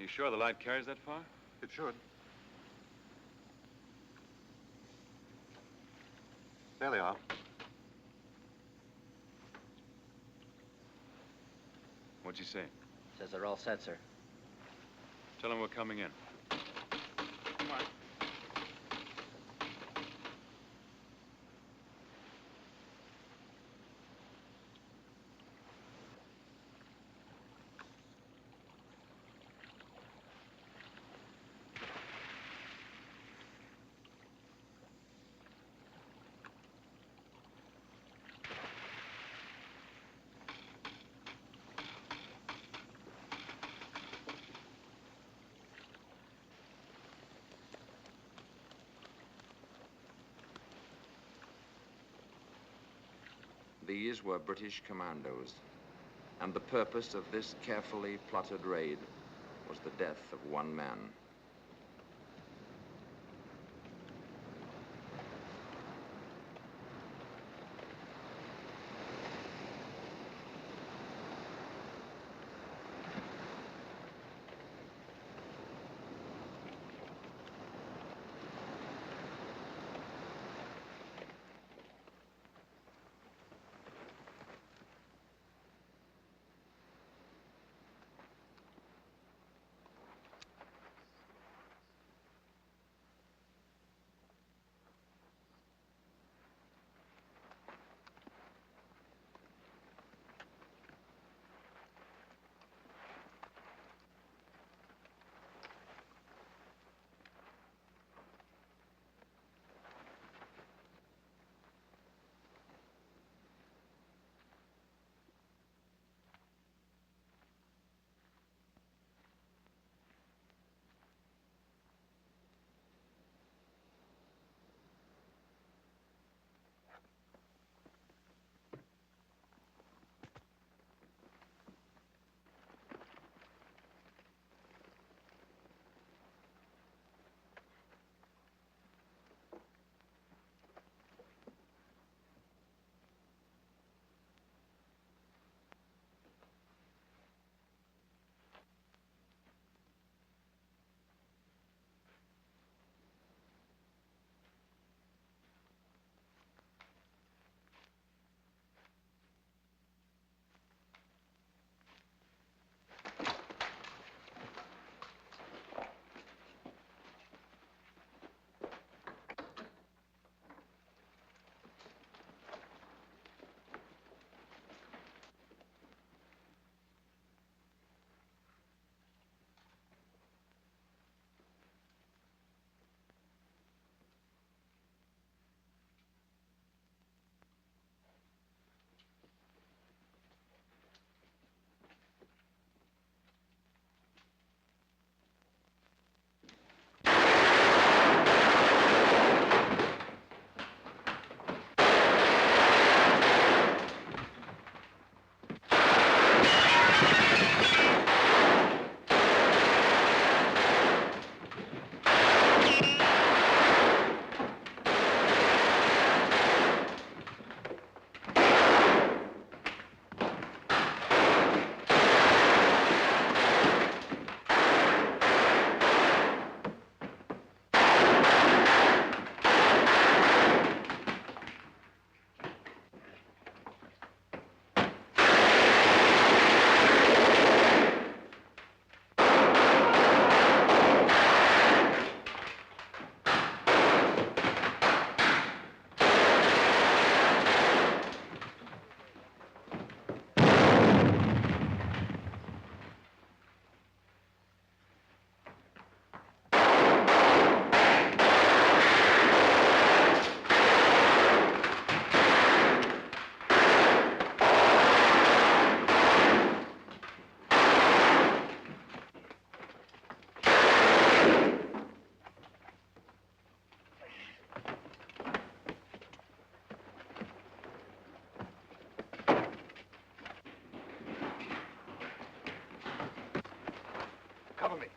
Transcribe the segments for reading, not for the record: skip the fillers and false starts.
sure the light carries that far? It should. There they are. What'd you say? Says they're all set, sir. Tell them we're coming in. Come on. These were British commandos, and the purpose of this carefully plotted raid was the death of one man. Cover me.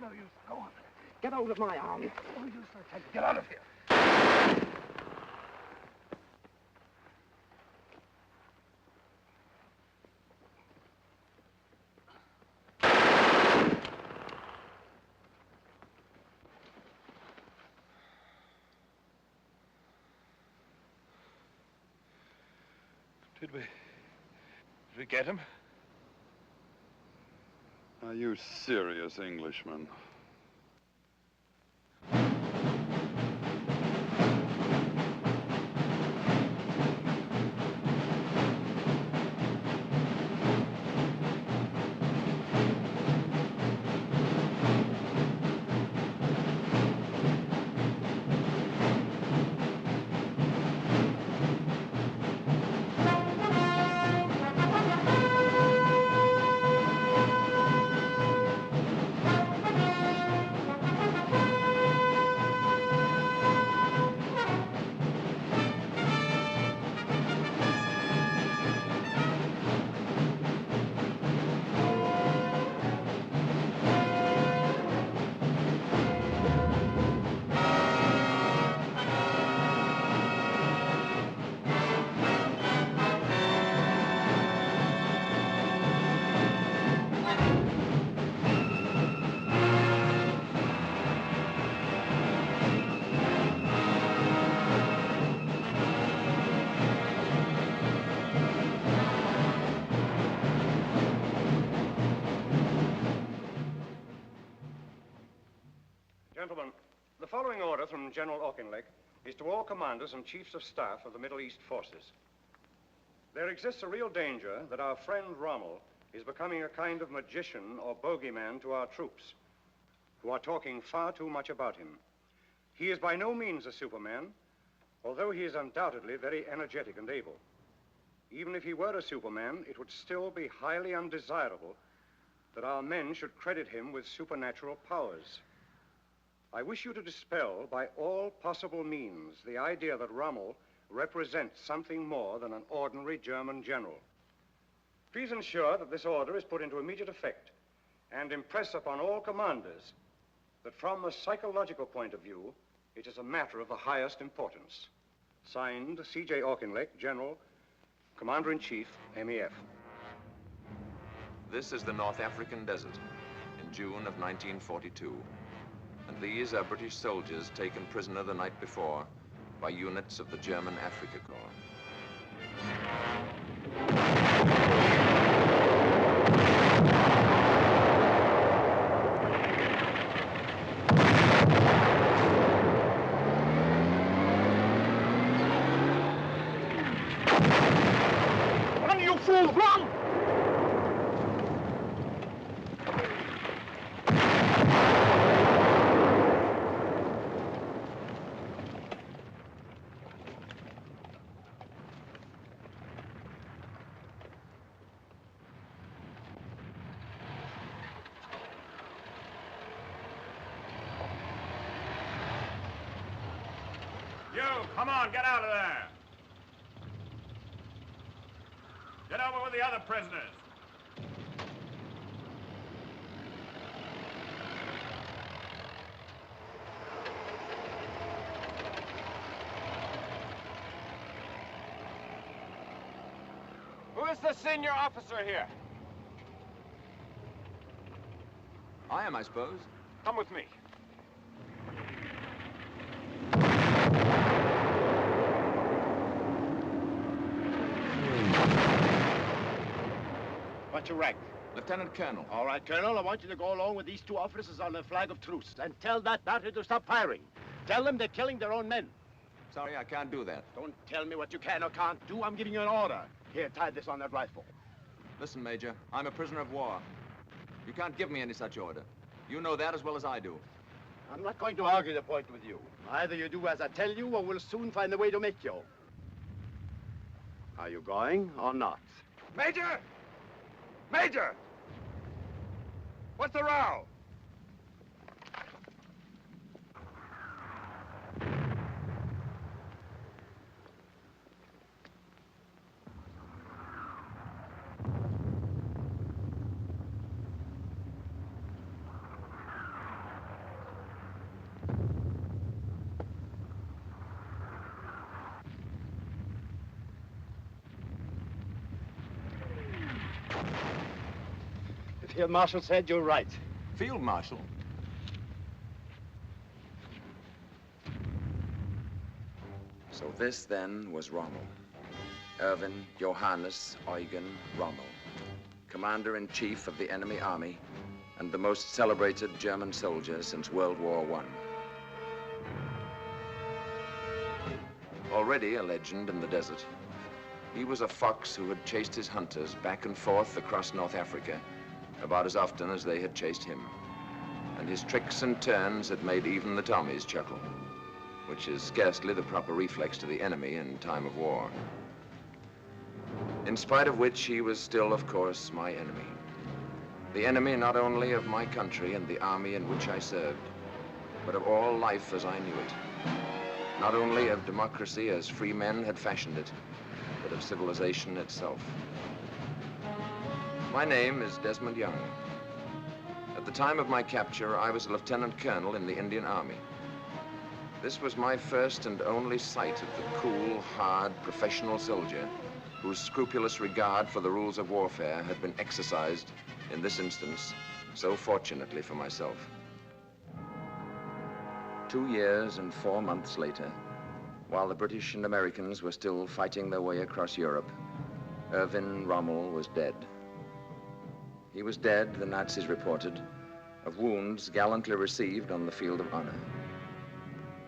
no use. Go on. Get out of my arms. No use, I tell you. Get out of here. Did we get him? Are you serious, Englishman? Gentlemen, the following order from General Auchinleck is to all commanders and chiefs of staff of the Middle East forces. There exists a real danger that our friend Rommel is becoming a kind of magician or bogeyman to our troops, who are talking far too much about him. He is by no means a Superman, although he is undoubtedly very energetic and able. Even if he were a Superman, it would still be highly undesirable that our men should credit him with supernatural powers. I wish you to dispel by all possible means the idea that Rommel represents something more than an ordinary German general. Please ensure that this order is put into immediate effect and impress upon all commanders that from a psychological point of view, it is a matter of the highest importance. Signed, C.J. Auchinleck, General, Commander-in-Chief, MEF. This is the North African desert in June of 1942. And these are British soldiers taken prisoner the night before by units of the German Afrika Korps. Run, you fool, run! You, come on, get out of there. Get over with the other prisoners. Who is the senior officer here? I am, I suppose. Come with me. What's your rank? Lieutenant Colonel. All right, Colonel, I want you to go along with these two officers on a flag of truce and tell that battery to stop firing. Tell them they're killing their own men. Sorry, I can't do that. Don't tell me what you can or can't do. I'm giving you an order. Here, tie this on that rifle. Listen, Major, I'm a prisoner of war. You can't give me any such order. You know that as well as I do. I'm not going to argue the point with you. Either you do as I tell you, or we'll soon find a way to make you. Are you going or not? Major! Major! What's the row? your marshal said, you're right. Field Marshal? So this, then, was Rommel. Erwin Johannes Eugen Rommel, Commander-in-Chief of the enemy army and the most celebrated German soldier since World War I. Already a legend in the desert, he was a fox who had chased his hunters back and forth across North Africa about as often as they had chased him. And his tricks and turns had made even the Tommies chuckle, which is scarcely the proper reflex to the enemy in time of war. In spite of which, he was still, of course, my enemy. The enemy not only of my country and the army in which I served, but of all life as I knew it. Not only of democracy as free men had fashioned it, but of civilization itself. My name is Desmond Young. At the time of my capture, I was a lieutenant colonel in the Indian Army. This was my first and only sight of the cool, hard, professional soldier whose scrupulous regard for the rules of warfare had been exercised, in this instance, so fortunately for myself. 2 years and 4 months later, while the British and Americans were still fighting their way across Europe, Erwin Rommel was dead. He was dead, the Nazis reported, of wounds gallantly received on the field of honor.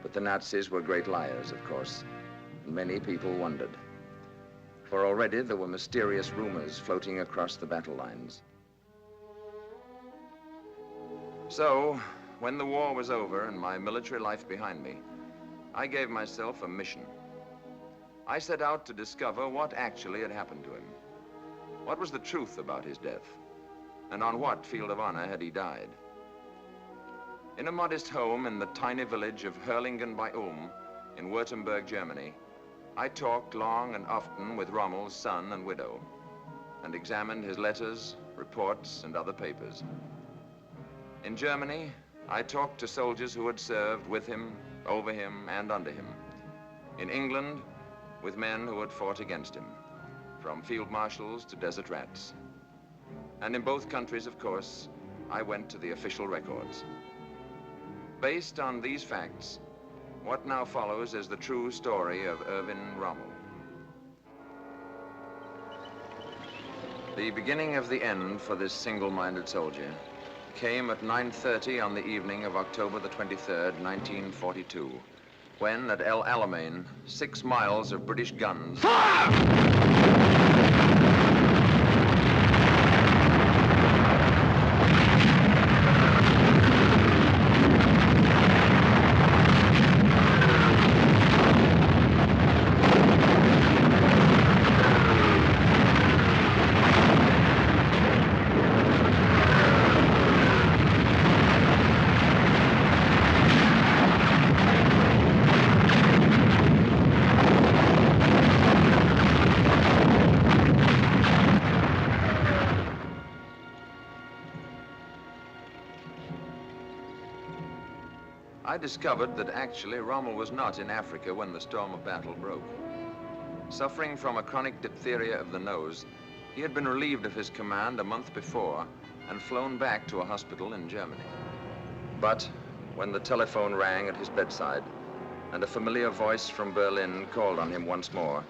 But the Nazis were great liars, of course, and many people wondered. For already there were mysterious rumors floating across the battle lines. So, when the war was over and my military life behind me, I gave myself a mission. I set out to discover what actually had happened to him. What was the truth about his death? And on what field of honor had he died? In a modest home in the tiny village of Hurlingen bei Ulm in Württemberg, Germany, I talked long and often with Rommel's son and widow and examined his letters, reports, and other papers. In Germany, I talked to soldiers who had served with him, over him, and under him. In England, with men who had fought against him, from field marshals to desert rats. And in both countries, of course, I went to the official records. Based on these facts, what now follows is the true story of Erwin Rommel. The beginning of the end for this single-minded soldier came at 9:30 on the evening of October the 23rd, 1942, when at El Alamein, 6 miles of British guns... Fire! I discovered that actually Rommel was not in Africa when the storm of battle broke. Suffering from a chronic diphtheria of the nose, he had been relieved of his command a month before and flown back to a hospital in Germany. But when the telephone rang at his bedside and a familiar voice from Berlin called on him once more,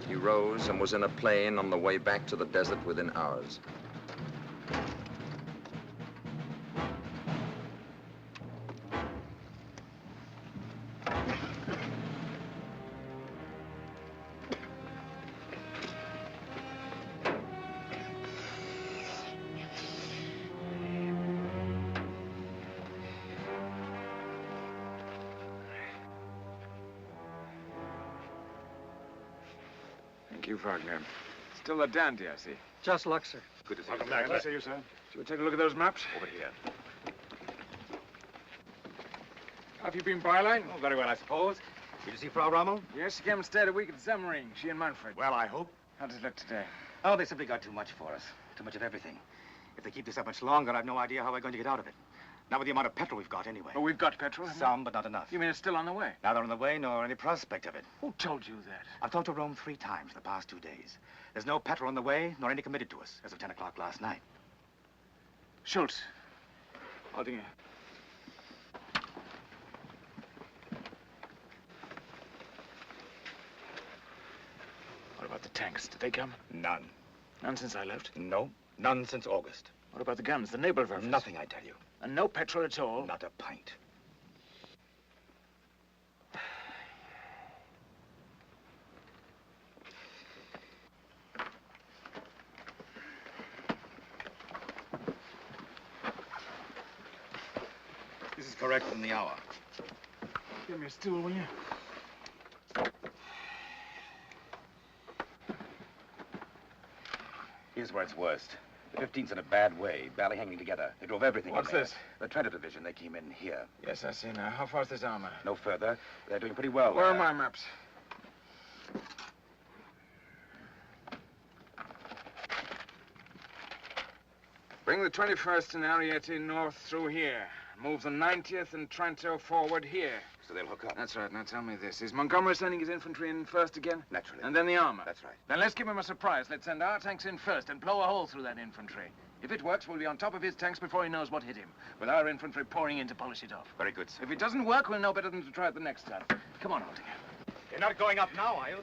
he rose and was in a plane on the way back to the desert within hours. Thank you, Wagner. Still a dandy, I see. Just luck, sir. Good to see Welcome you. back. Good to see you, sir. Shall we take a look at those maps? Over here. Have you been byline? Oh, very well, I suppose. Did you see Frau Rommel? Yes, she came and stayed a week at Semmering, she and Manfred. Well, I hope. How does it look today? Oh, they simply got too much for us. Too much of everything. If they keep this up much longer, I've no idea how we're going to get out of it. Not with the amount of petrol we've got, anyway. Oh, we've got petrol, haven't Some, but not enough. we? You mean it's still on the way? Neither on the way nor any prospect of it. Who told you that? I've talked to Rome 3 times in the past 2 days. There's no petrol on the way, nor any committed to us, as of 10 o'clock last night. Schultz. Haldinger. What about the tanks? Did they come? None. None since I left? No, none since August. What about the guns, the Nebelwerfers? Nothing, I tell you. And no petrol at all? Not a pint. This is correct in the hour. Give me a stool, will you? Here's where it's worst. The 15th's in a bad way, barely hanging together. They drove everything What's in there. this? The Treader Division, they came in here. Yes, I see now. How far's this armor? No further. They're doing pretty well. Where are my maps? Bring the 21st and Ariete north through here. Move the 90th and Trento forward here. So they'll hook up. That's right. Now tell me this. Is Montgomery sending his infantry in first again? Naturally. And then the armor? That's right. Then let's give him a surprise. Let's send our tanks in first and blow a hole through that infantry. If it works, we'll be on top of his tanks before he knows what hit him, with our infantry pouring in to polish it off. Very good, sir. If it doesn't work, we'll know better than to try it the next time. Come on, Haldinger. You're not going up now, are you?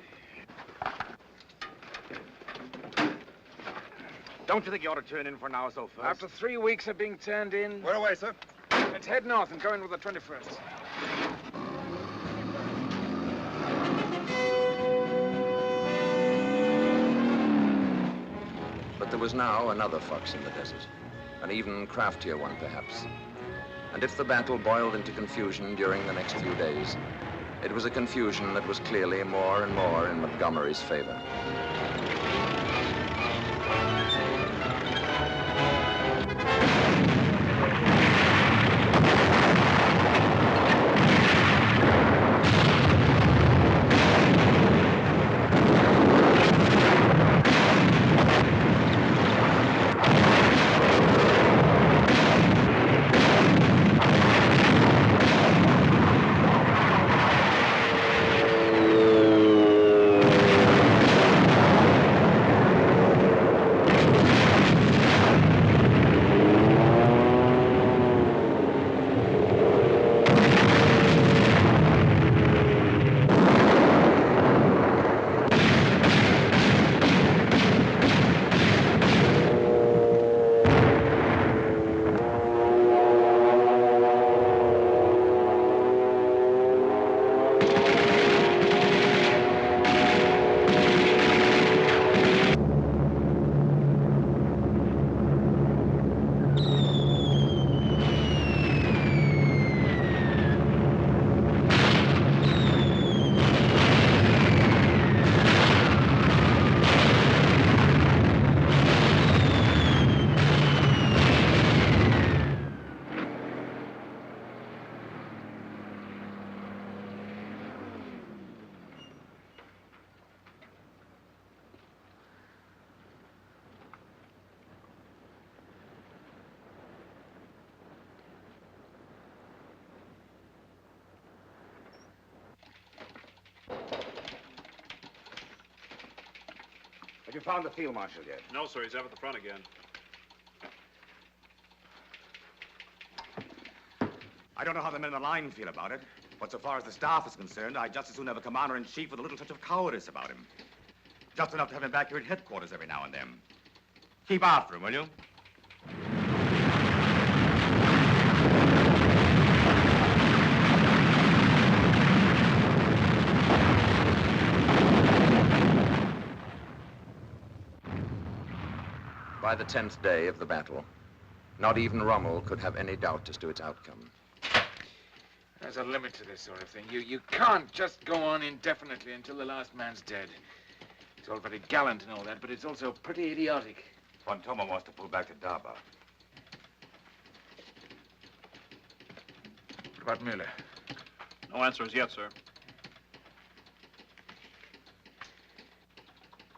Don't you think you ought to turn in for an hour or so first? After 3 weeks of being turned in, Where away, sir? let's head north and go in with the 21st. But there was now another fox in the desert, an even craftier one perhaps. And if the battle boiled into confusion during the next few days, it was a confusion that was clearly more and more in Montgomery's favor. Have you found the field marshal yet? No, sir. He's up at the front again. I don't know how the men in the line feel about it, but so far as the staff is concerned, I'd just as soon have a commander-in-chief with a little touch of cowardice about him. Just enough to have him back here at headquarters every now and then. Keep after him, will you? By the 10th day of the battle, not even Rommel could have any doubt as to its outcome. There's a limit to this sort of thing. You can't just go on indefinitely until the last man's dead. It's all very gallant and all that, but it's also pretty idiotic. Fontoma wants to pull back to Daba. What about Miller? No answers yet, sir.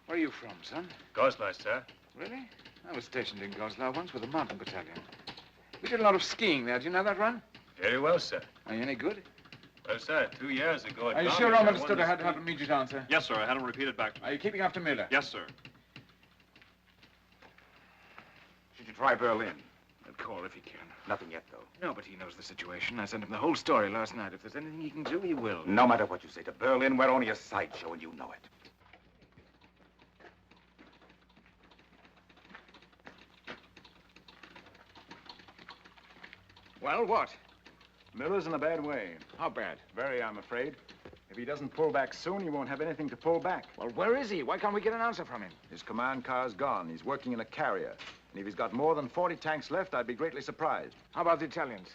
Where are you from, son? Goslar, sir. Really? I was stationed in Goslar once with a mountain battalion. We did a lot of skiing there. Do you know that run? Very well, sir. Are you any good? Well, sir, 2 years ago... Are you sure Rommel understood I had to have an immediate answer? Yes, sir. I had him repeated back to me. Are you keeping after Miller? Yes, sir. Should you try Berlin? call if he can. Nothing yet, though. No, but he knows the situation. I sent him the whole story last night. If there's anything he can do, he will. No matter what you say to Berlin, we're only a sideshow, and you know it. Well, what? Miller's in a bad way. How bad? Very, I'm afraid. If he doesn't pull back soon, he won't have anything to pull back. Well, where is he? Why can't we get an answer from him? His command car's gone. He's working in a carrier. And if he's got more than 40 tanks left, I'd be greatly surprised. How about the Italians?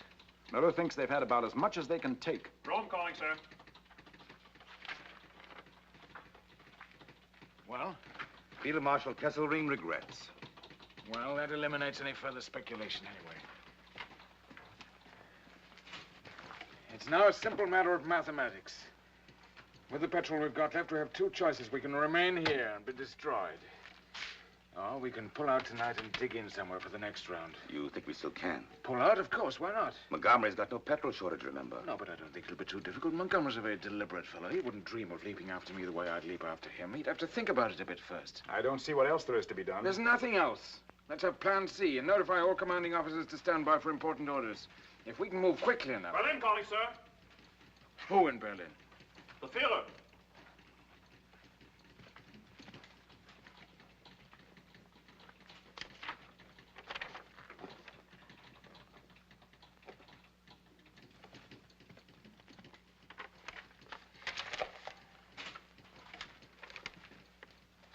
Miller thinks they've had about as much as they can take. Rome calling, sir. Well? Field Marshal Kesselring regrets. Well, that eliminates any further speculation anyway. It's now a simple matter of mathematics. With the petrol we've got left, we have two choices. We can remain here and be destroyed. Or we can pull out tonight and dig in somewhere for the next round. You think we still can? Pull out? Of course. Why not? Montgomery's got no petrol shortage, remember? No, but I don't think it'll be too difficult. Montgomery's a very deliberate fellow. He wouldn't dream of leaping after me the way I'd leap after him. He'd have to think about it a bit first. I don't see what else there is to be done. There's nothing else. Let's have plan C and notify all commanding officers to stand by for important orders. If we can move quickly enough... Berlin calling, sir. Who in Berlin? The Führer.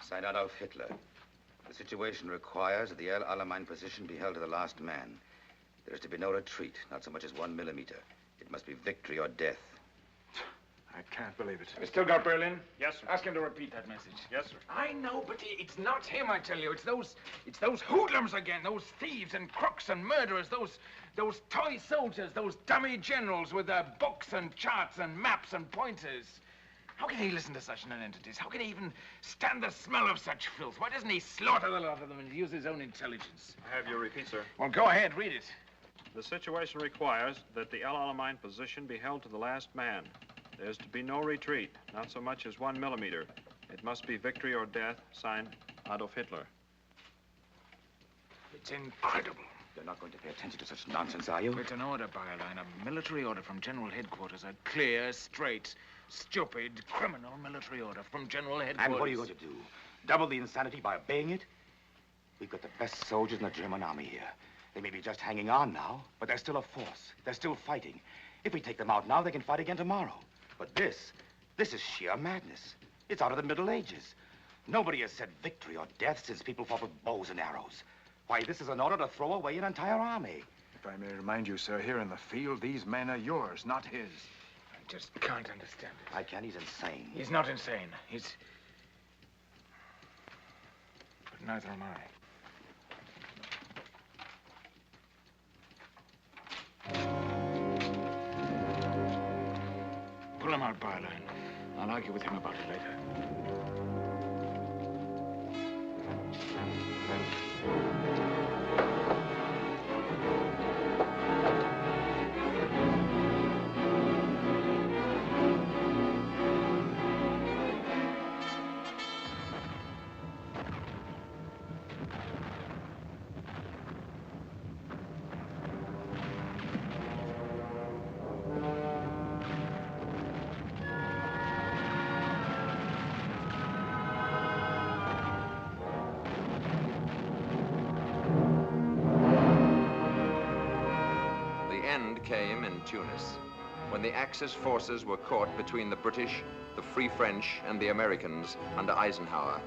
Signed Adolf Hitler. The situation requires that the El Alamein position be held to the last man. There is to be no retreat, not so much as 1 millimeter. It must be victory or death. I can't believe it. We still got Berlin? Yes, sir. Ask him to repeat that message. Yes, sir. I know, but it's not him, I tell you. It's those hoodlums again, those thieves and crooks and murderers, those toy soldiers, those dummy generals with their books and charts and maps and pointers. How can he listen to such nonentities? How can he even stand the smell of such filth? Why doesn't he slaughter the lot of them and use his own intelligence? I have your repeat, sir. Well, go ahead, read it. The situation requires that the El Alamein position be held to the last man. There's to be no retreat, not so much as 1 millimeter. It must be victory or death, signed Adolf Hitler. It's incredible. You're not going to pay attention to such nonsense, are you? It's an order, Byline, a military order from General Headquarters. A clear, straight, stupid, criminal military order from General Headquarters. And what are you going to do? Double the insanity by obeying it? We've got the best soldiers in the German army here. They may be just hanging on now, but they're still a force. They're still fighting. If we take them out now, they can fight again tomorrow. But this is sheer madness. It's out of the Middle Ages. Nobody has said victory or death since people fought with bows and arrows. Why, this is an order to throw away an entire army. If I may remind you, sir, here in the field, these men are yours, not his. I just can't understand it. I can. He's insane. He's not insane. He's... But neither am I. Pull him out, Byline. I'll argue with him about it later. Came in Tunis, when the Axis forces were caught between the British, the Free French, and the Americans under Eisenhower,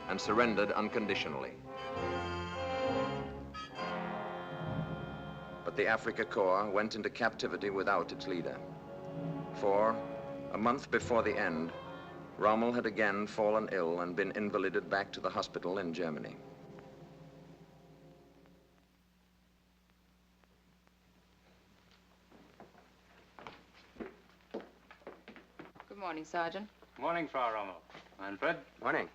and surrendered unconditionally. But the Africa Corps went into captivity without its leader. For, a month before the end, Rommel had again fallen ill and been invalided back to the hospital in Germany. Good morning, Sergeant. Morning, Frau Rommel. Manfred. Morning.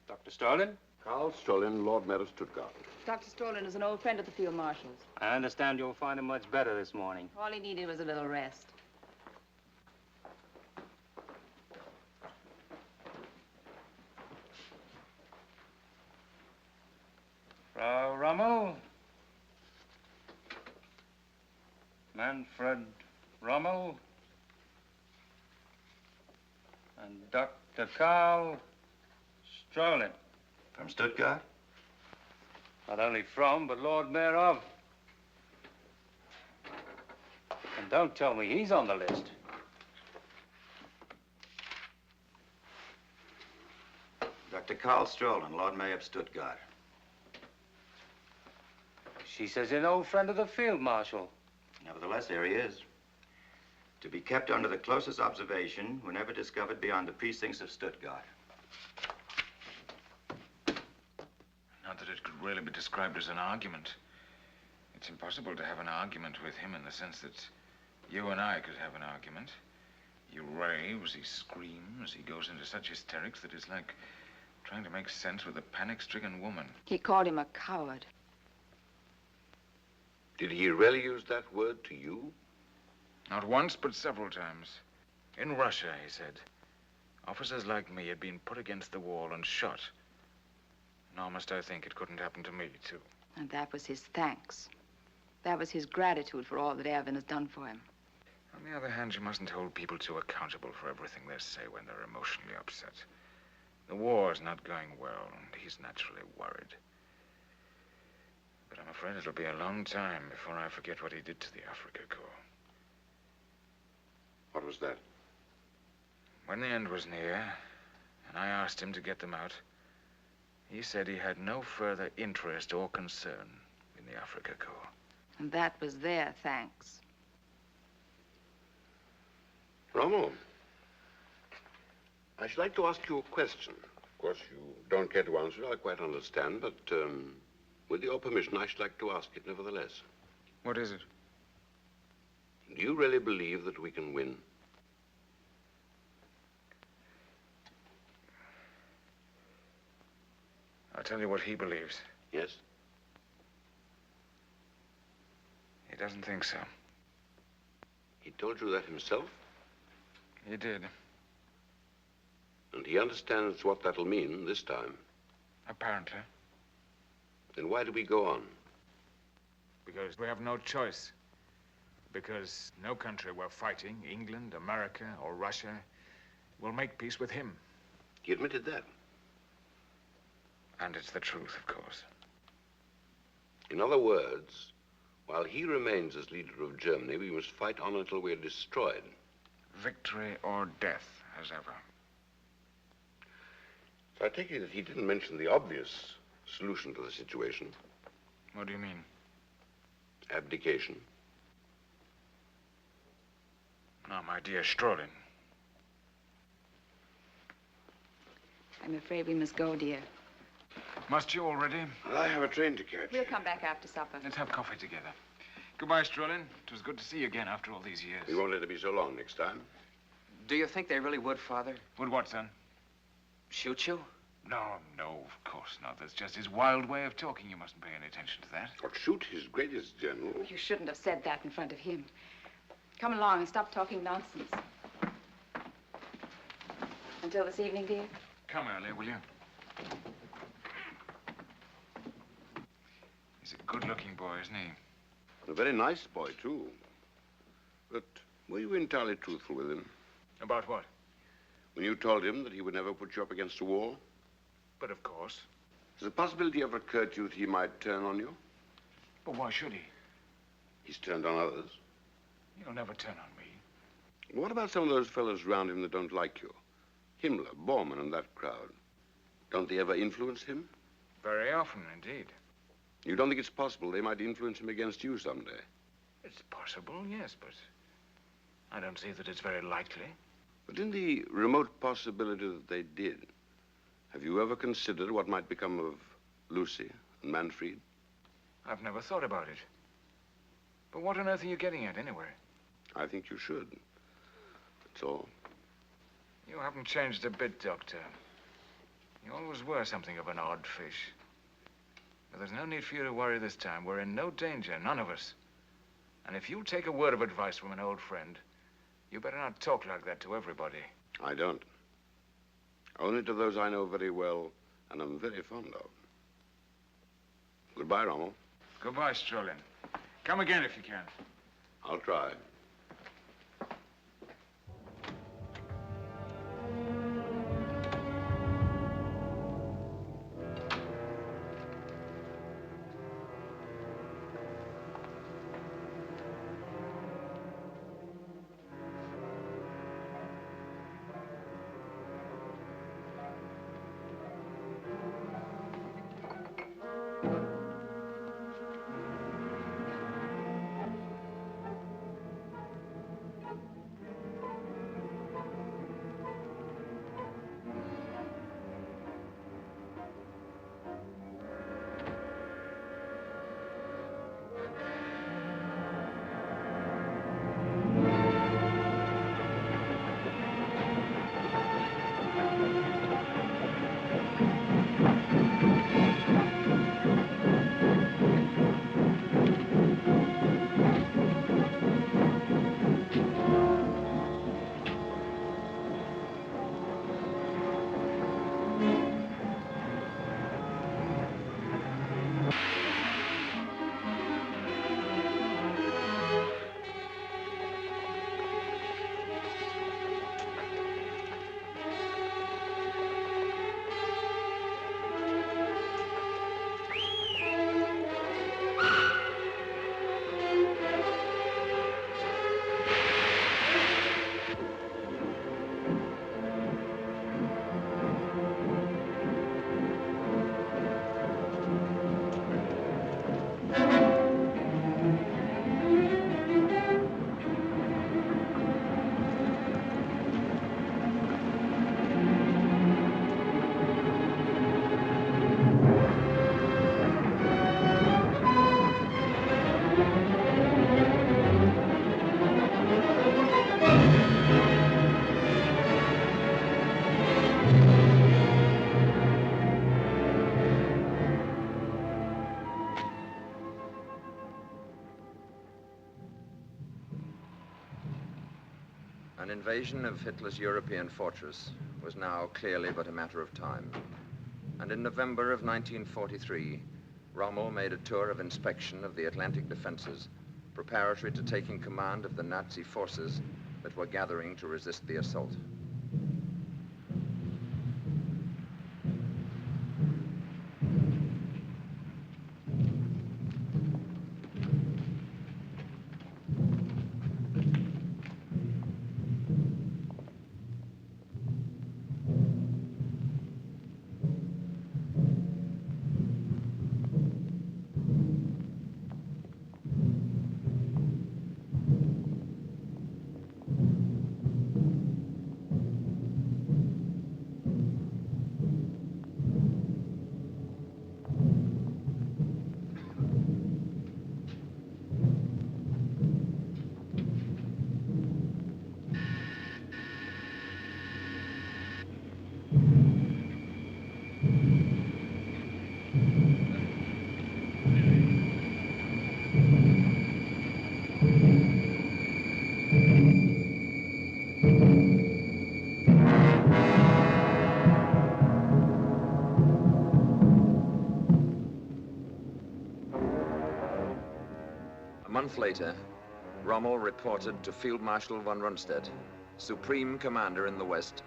Dr. Stolin. Karl Stolin, Lord Mayor of Stuttgart. Dr. Stolin is an old friend of the Field Marshal's. I understand you'll find him much better this morning. All he needed was a little rest. Frau Rommel, Manfred Rommel. And Dr. Karl Strolin. From Stuttgart? Not only from, but Lord Mayor of. And don't tell me he's on the list. Dr. Karl Strolin, Lord Mayor of Stuttgart. She says you're an old friend of the field marshal. Nevertheless, here he is. To be kept under the closest observation whenever discovered beyond the precincts of Stuttgart. Not that it could really be described as an argument. It's impossible to have an argument with him in the sense that you and I could have an argument. He raves, he screams, he goes into such hysterics that it's like trying to make sense with a panic-stricken woman. He called him a coward. Did he really use that word to you? Not once, but several times. In Russia, he said, officers like me had been put against the wall and shot. Nor must I think it couldn't happen to me, too. And that was his thanks. That was his gratitude for all that Erwin has done for him. On the other hand, you mustn't hold people too accountable for everything they say when they're emotionally upset. The war's not going well, and he's naturally worried. But I'm afraid it'll be a long time before I forget what he did to the Africa Corps. What was that? When the end was near, and I asked him to get them out, he said he had no further interest or concern in the Africa Corps. And that was their thanks. Rommel, I should like to ask you a question. Of course, you don't care to answer it, I quite understand, but with your permission, I should like to ask it nevertheless. What is it? Do you really believe that we can win? I'll tell you what he believes. Yes? He doesn't think so. He told you that himself? He did. And he understands what that'll mean this time. Apparently. Then why do we go on? Because we have no choice. Because no country we're fighting, England, America, or Russia, will make peace with him. He admitted that. And it's the truth, of course. In other words, while he remains as leader of Germany, we must fight on until we're destroyed. Victory or death, as ever. So I take it that he didn't mention the obvious solution to the situation. What do you mean? Abdication. No, my dear Strolin. I'm afraid we must go, dear. Must you already? I have a train to catch. We'll come back after supper. Let's have coffee together. Goodbye, Strolin. It was good to see you again after all these years. We won't let it be so long next time. Do you think they really would, Father? Would what, son? Shoot you? No, of course not. That's just his wild way of talking. You mustn't pay any attention to that. Or shoot his greatest general. You shouldn't have said that in front of him. Come along and stop talking nonsense. Until this evening, dear? Come earlier, will you? He's a good-looking boy, isn't he? A very nice boy, too. But were you entirely truthful with him? About what? When you told him that he would never put you up against a wall? But of course. Has the possibility ever occurred to you that he might turn on you? But why should he? He's turned on others. He'll never turn on me. What about some of those fellows around him that don't like you? Himmler, Bormann, and that crowd. Don't they ever influence him? Very often, indeed. You don't think it's possible they might influence him against you someday? It's possible, yes, but I don't see that it's very likely. But in the remote possibility that they did, have you ever considered what might become of Lucy and Manfred? I've never thought about it. But what on earth are you getting at, anyway? I think you should. That's all. You haven't changed a bit, Doctor. You always were something of an odd fish. But there's no need for you to worry this time. We're in no danger, none of us. And if you'll take a word of advice from an old friend, you better not talk like that to everybody. I don't. Only to those I know very well and am very fond of. Goodbye, Rommel. Goodbye, Strolin. Come again if you can. I'll try. An invasion of Hitler's European fortress was now clearly but a matter of time. And in November of 1943, Rommel made a tour of inspection of the Atlantic defenses, preparatory to taking command of the Nazi forces that were gathering to resist the assault. A month later, Rommel reported to Field Marshal von Rundstedt, supreme commander in the West,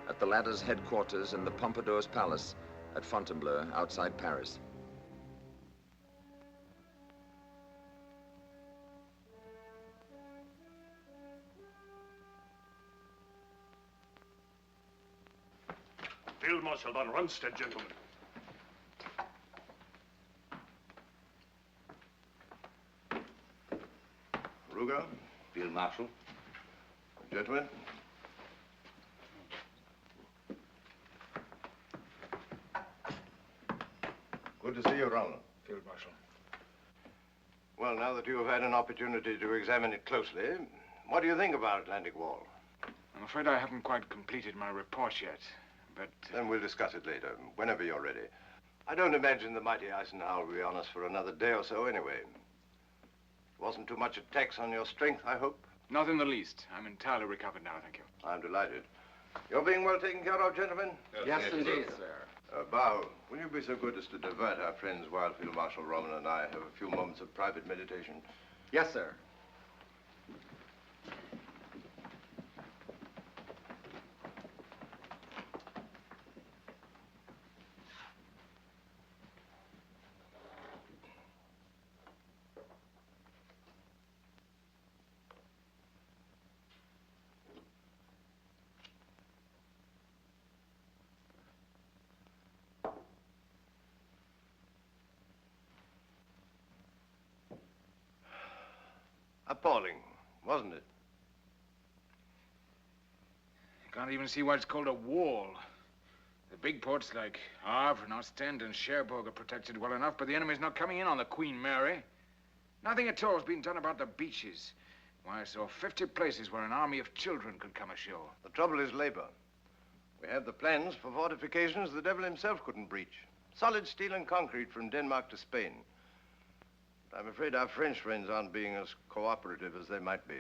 at the latter's headquarters in the Pompadour's Palace at Fontainebleau, outside Paris. Field Marshal von Rundstedt, gentlemen. Ruger, Field Marshal. Gentlemen. Good to see you, Rommel. Field Marshal. Well, now that you have had an opportunity to examine it closely, what do you think about Atlantic Wall? I'm afraid I haven't quite completed my report yet, but... Then we'll discuss it later, whenever you're ready. I don't imagine the mighty Eisenhower will be on us for another day or so anyway. Wasn't too much a tax on your strength, I hope? Not in the least. I'm entirely recovered now, thank you. I'm delighted. You're being well taken care of, gentlemen? Yes, indeed, sir. Bao, will you be so good as to divert our friends while Field Marshal Rommel and I have a few moments of private meditation? Yes, sir. Appalling, wasn't it? You can't even see why it's called a wall. The big ports like Havre and Ostend and Cherbourg are protected well enough, but the enemy's not coming in on the Queen Mary. Nothing at all has been done about the beaches. Why, I saw 50 places where an army of children could come ashore. The trouble is labor. We have the plans for fortifications the devil himself couldn't breach. Solid steel and concrete from Denmark to Spain. But I'm afraid our French friends aren't being as cooperative as they might be.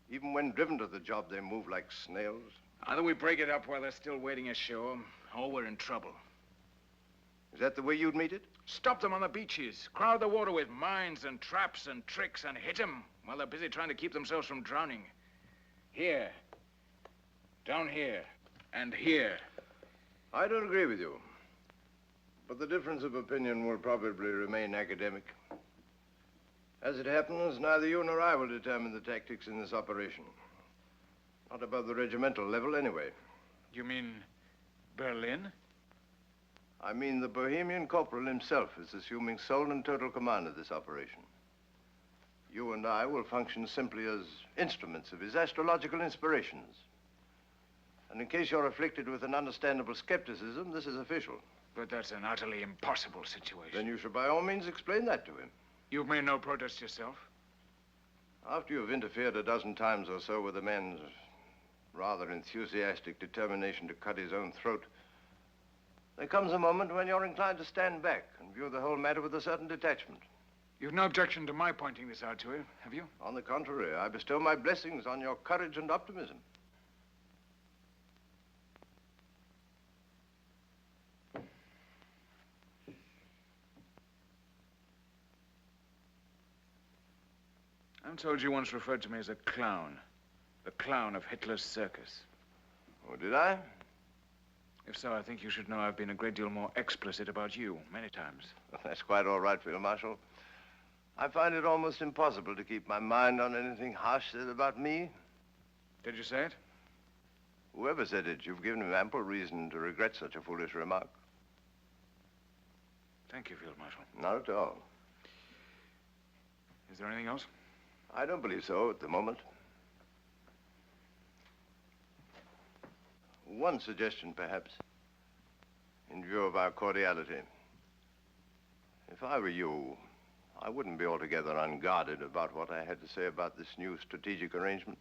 Even when driven to the job, they move like snails. Either we break it up while they're still waiting ashore, or we're in trouble. Is that the way you'd meet it? Stop them on the beaches. Crowd the water with mines and traps and tricks and hit them while they're busy trying to keep themselves from drowning. Here. Down here. And here. I don't agree with you. But the difference of opinion will probably remain academic. As it happens, neither you nor I will determine the tactics in this operation. Not above the regimental level, anyway. You mean Berlin? I mean the Bohemian corporal himself is assuming sole and total command of this operation. You and I will function simply as instruments of his astrological inspirations. And in case you're afflicted with an understandable skepticism, this is official. But that's an utterly impossible situation. Then you should by all means explain that to him. You've made no protest yourself? After you've interfered a dozen times or so with a man's rather enthusiastic determination to cut his own throat, there comes a moment when you're inclined to stand back and view the whole matter with a certain detachment. You've no objection to my pointing this out to him, have you? On the contrary, I bestow my blessings on your courage and optimism. I'm told you once referred to me as a clown. The clown of Hitler's circus. Oh, did I? If so, I think you should know I've been a great deal more explicit about you, many times. Well, that's quite all right, Field Marshal. I find it almost impossible to keep my mind on anything harsh said about me. Did you say it? Whoever said it, you've given him ample reason to regret such a foolish remark. Thank you, Field Marshal. Not at all. Is there anything else? I don't believe so at the moment. One suggestion, perhaps, in view of our cordiality. If I were you, I wouldn't be altogether unguarded about what I had to say about this new strategic arrangement.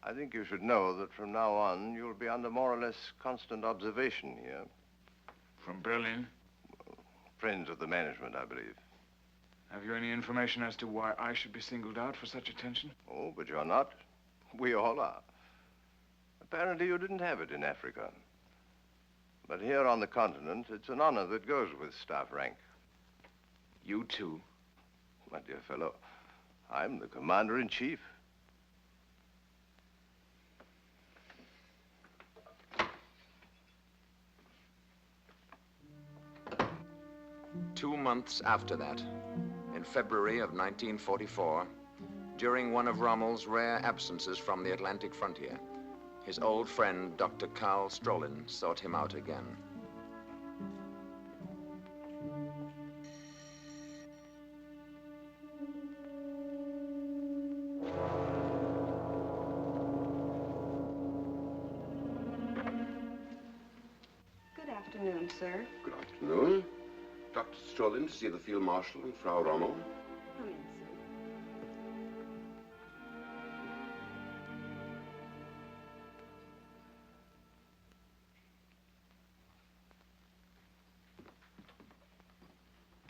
I think you should know that from now on, you'll be under more or less constant observation here. From Berlin? Friends of the management, I believe. Have you any information as to why I should be singled out for such attention? Oh, but you're not. We all are. Apparently you didn't have it in Africa. But here on the continent, it's an honor that goes with staff rank. You too? My dear fellow, I'm the commander-in-chief. Two months after that, in February of 1944, during one of Rommel's rare absences from the Atlantic frontier, his old friend, Dr. Karl Strolin, sought him out again. Good afternoon, sir. Good afternoon. Dr. Strolin to see the Field Marshal and Frau Rommel. Come in, sir.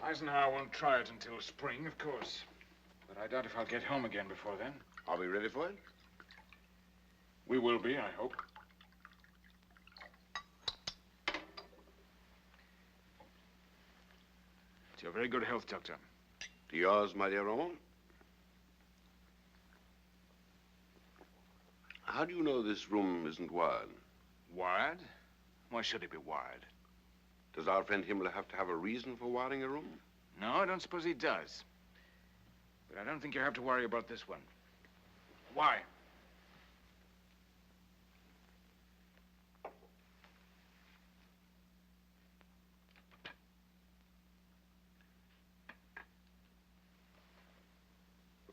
Eisenhower won't try it until spring, of course. But I doubt if I'll get home again before then. Are we ready for it? We will be, I hope. To your very good health, Doctor. To yours, my dear Rommel. How do you know this room isn't wired? Wired? Why should it be wired? Does our friend Himmler have to have a reason for wiring a room? No, I don't suppose he does. But I don't think you have to worry about this one. Why?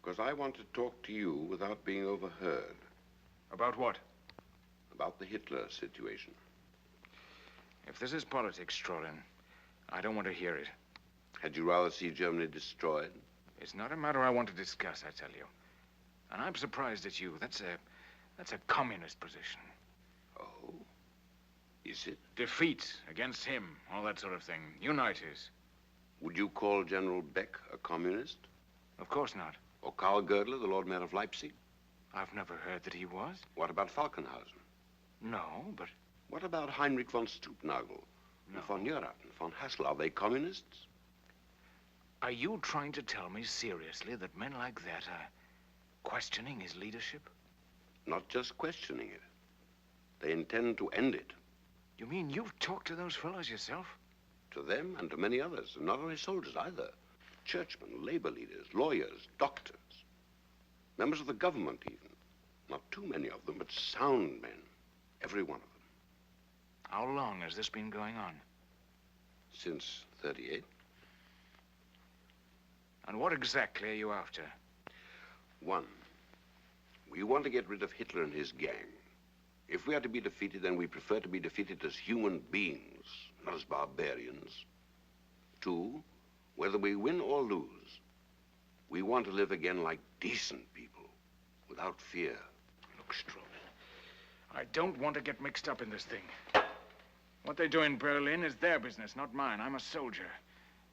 Because I want to talk to you without being overheard. About what? About the Hitler situation. If this is politics, Strolin, I don't want to hear it. Had you rather see Germany destroyed? It's not a matter I want to discuss, I tell you. And I'm surprised at you. That's a communist position. Oh? Is it? Defeat against him, all that sort of thing. Unite us. Would you call General Beck a communist? Of course not. Or Karl Gödler, the Lord Mayor of Leipzig? I've never heard that he was. What about Falkenhausen? No, but... What about Heinrich von Stupnagel? No. And von Neurath and von Hassel? Are they communists? Are you trying to tell me seriously that men like that are questioning his leadership? Not just questioning it. They intend to end it. You mean you've talked to those fellows yourself? To them and to many others, and not only soldiers either. Churchmen, labor leaders, lawyers, doctors. Members of the government even. Not too many of them, but sound men. Every one of them. How long has this been going on? Since 38. And what exactly are you after? One, we want to get rid of Hitler and his gang. If we are to be defeated, then we prefer to be defeated as human beings, not as barbarians. Two, whether we win or lose, we want to live again like decent people, without fear. Look, Strowman, I don't want to get mixed up in this thing. What they do in Berlin is their business, not mine. I'm a soldier,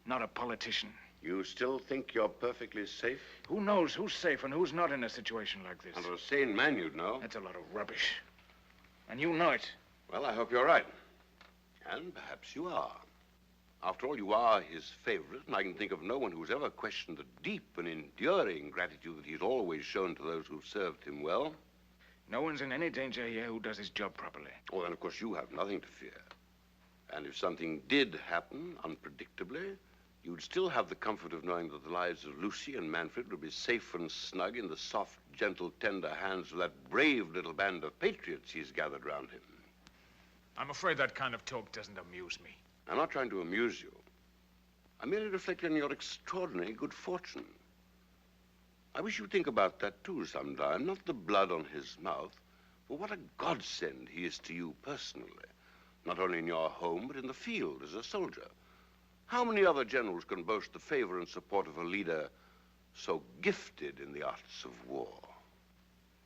not a politician. You still think you're perfectly safe? Who knows who's safe and who's not in a situation like this? Under a sane man, you'd know. That's a lot of rubbish. And you know it. Well, I hope you're right. And perhaps you are. After all, you are his favorite, and I can think of no one who's ever questioned the deep and enduring gratitude that he's always shown to those who've served him well. No one's in any danger here who does his job properly. Oh, then, of course, you have nothing to fear. And if something did happen unpredictably, you'd still have the comfort of knowing that the lives of Lucy and Manfred would be safe and snug in the soft, gentle, tender hands of that brave little band of patriots he's gathered round him. I'm afraid that kind of talk doesn't amuse me. I'm not trying to amuse you. I'm merely reflecting on your extraordinary good fortune. I wish you'd think about that, too, sometime. Not the blood on his mouth, but what a godsend he is to you personally. Not only in your home, but in the field as a soldier. How many other generals can boast the favor and support of a leader so gifted in the arts of war?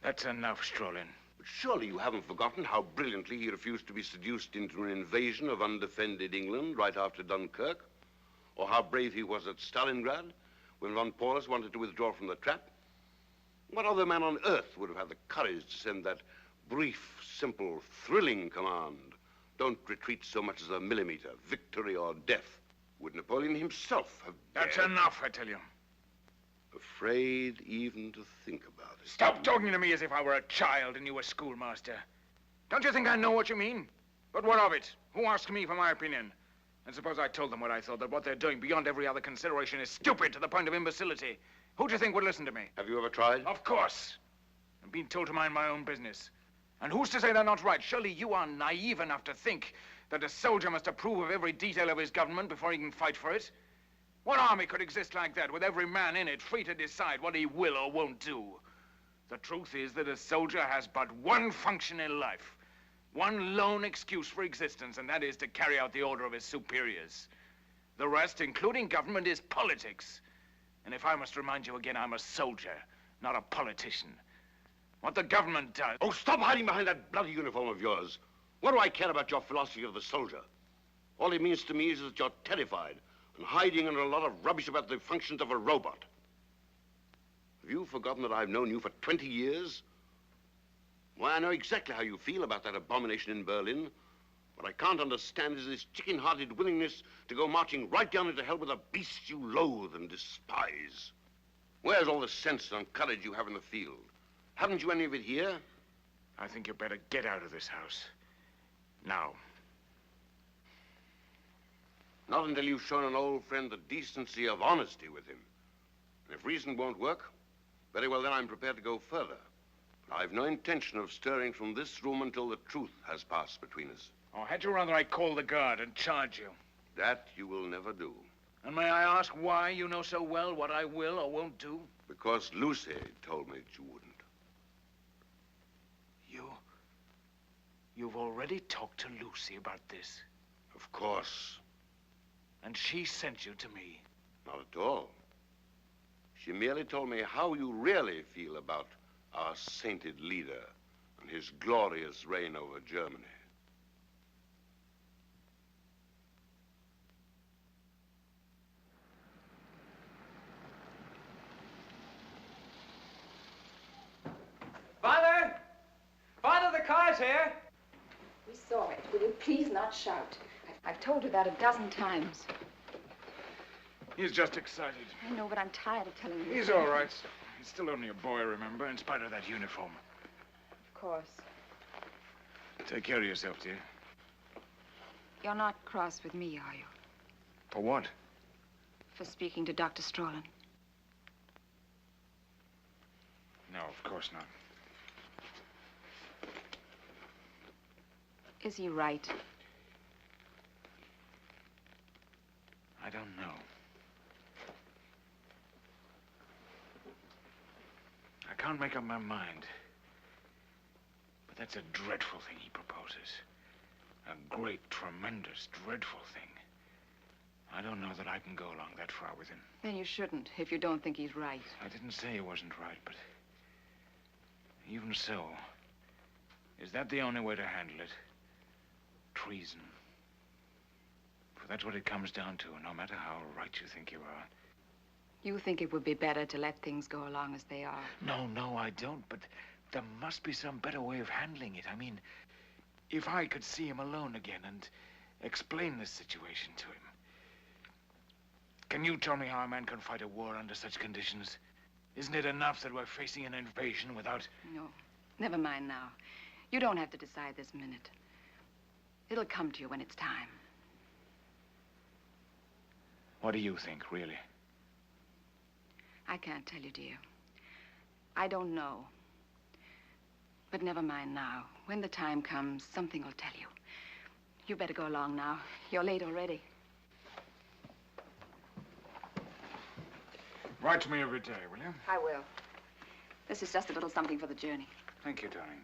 That's enough, Strolin. But surely you haven't forgotten how brilliantly he refused to be seduced into an invasion of undefended England right after Dunkirk? Or how brave he was at Stalingrad when von Paulus wanted to withdraw from the trap? What other man on earth would have had the courage to send that brief, simple, thrilling command? Don't retreat so much as a millimeter, victory or death. Would Napoleon himself have dared? That's enough, I tell you. Afraid even to think about it. Stop talking to me as if I were a child and you were schoolmaster. Don't you think I know what you mean? But what of it? Who asked me for my opinion? And suppose I told them what I thought, that what they're doing beyond every other consideration is stupid to the point of imbecility. Who do you think would listen to me? Have you ever tried? Of course. I'm being told to mind my own business. And who's to say they're not right? Surely you are naive enough to think that a soldier must approve of every detail of his government before he can fight for it. What army could exist like that, with every man in it free to decide what he will or won't do? The truth is that a soldier has but one function in life, one lone excuse for existence, and that is to carry out the order of his superiors. The rest, including government, is politics. And if I must remind you again, I'm a soldier, not a politician. What the government does... Oh, stop hiding behind that bloody uniform of yours. What do I care about your philosophy of the soldier? All it means to me is that you're terrified and hiding under a lot of rubbish about the functions of a robot. Have you forgotten that I've known you for 20 years? Why, I know exactly how you feel about that abomination in Berlin. What I can't understand is this chicken-hearted willingness to go marching right down into hell with a beast you loathe and despise. Where's all the sense and courage you have in the field? Haven't you any of it here? I think you better get out of this house. Now. Not until you've shown an old friend the decency of honesty with him. And if reason won't work, very well then I'm prepared to go further. I've no intention of stirring from this room until the truth has passed between us. Or had you rather I call the guard and charge you? That you will never do. And may I ask why you know so well what I will or won't do? Because Lucy told me that you wouldn't. You've already talked to Lucy about this? Of course. And she sent you to me? Not at all. She merely told me how you really feel about our sainted leader and his glorious reign over Germany. Father! Father, the car's here! We saw it. Will you please not shout? I've told you that a dozen times. He's just excited. I know, but I'm tired of telling you. He's all right. He's still only a boy, remember, in spite of that uniform. Of course. Take care of yourself, dear. You're not cross with me, are you? For what? For speaking to Dr. Strolin. No, of course not. Is he right? I don't know. I can't make up my mind. But that's a dreadful thing he proposes. A great, tremendous, dreadful thing. I don't know that I can go along that far with him. Then you shouldn't, if you don't think he's right. I didn't say he wasn't right, but even so, is that the only way to handle it? Treason. For that's what it comes down to, no matter how right you think you are. You think it would be better to let things go along as they are? No, I don't, but there must be some better way of handling it. I mean, if I could see him alone again and explain this situation to him. Can you tell me how a man can fight a war under such conditions? Isn't it enough that we're facing an invasion without... No, never mind now. You don't have to decide this minute. It'll come to you when it's time. What do you think, really? I can't tell you, dear. I don't know. But never mind now. When the time comes, something will tell you. You better go along now. You're late already. Write to me every day, will you? I will. This is just a little something for the journey. Thank you, darling.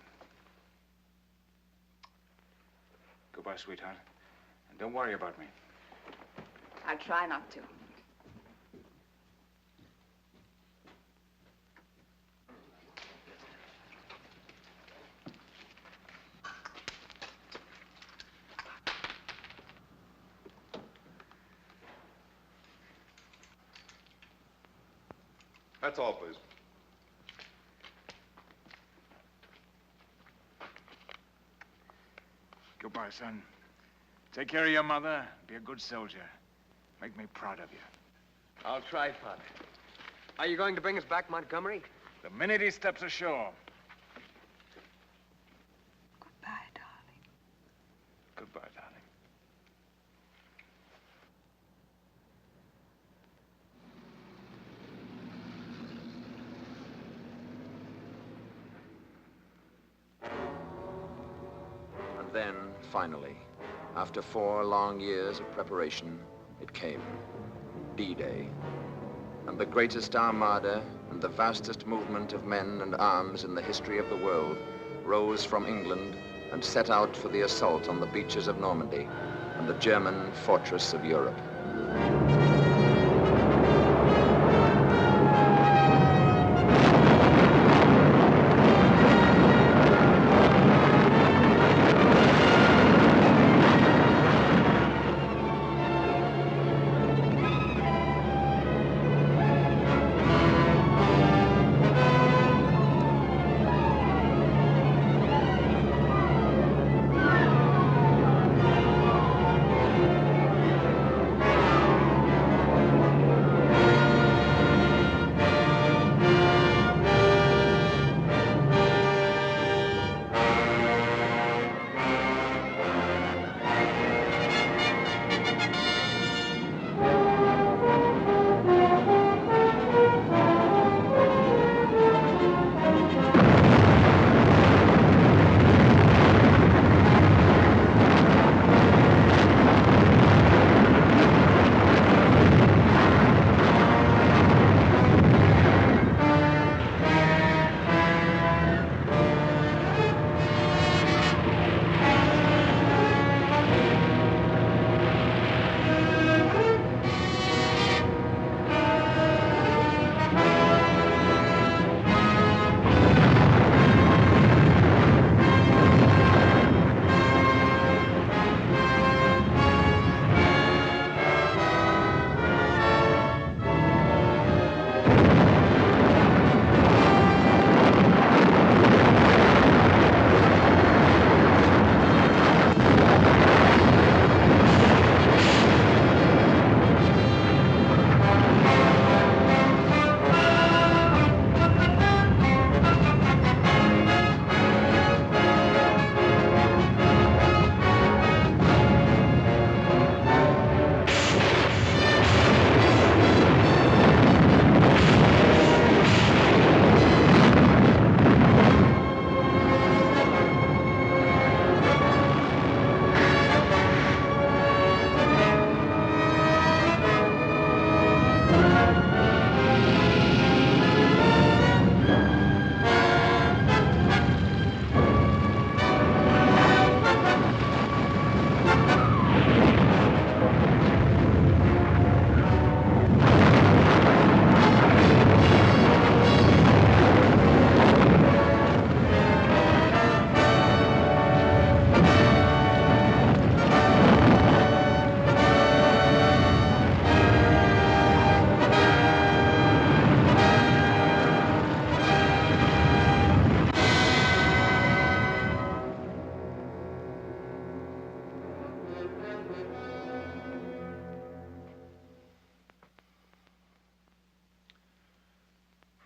Goodbye, sweetheart. And don't worry about me. I'll try not to. That's all, please. Goodbye, son. Take care of your mother. Be a good soldier. Make me proud of you. I'll try, Father. Are you going to bring us back Montgomery? The minute he steps ashore. Goodbye, darling. Goodbye, darling. And then, finally, after 4 long years of preparation, it came. D-Day. And the greatest armada and the vastest movement of men and arms in the history of the world rose from England and set out for the assault on the beaches of Normandy and the German fortress of Europe.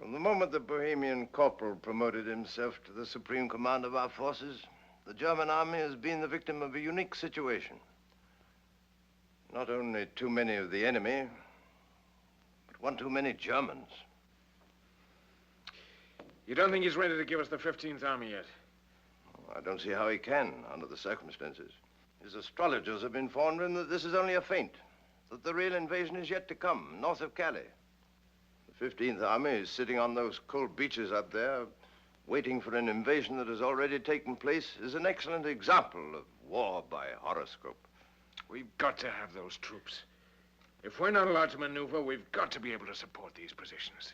From the moment the Bohemian corporal promoted himself to the supreme command of our forces, the German army has been the victim of a unique situation. Not only too many of the enemy, but one too many Germans. You don't think he's ready to give us the 15th Army yet? I don't see how he can, under the circumstances. His astrologers have informed him that this is only a feint, that the real invasion is yet to come, north of Calais. The 15th Army is sitting on those cold beaches up there, waiting for an invasion that has already taken place, is an excellent example of war by horoscope. We've got to have those troops. If we're not allowed to maneuver, we've got to be able to support these positions.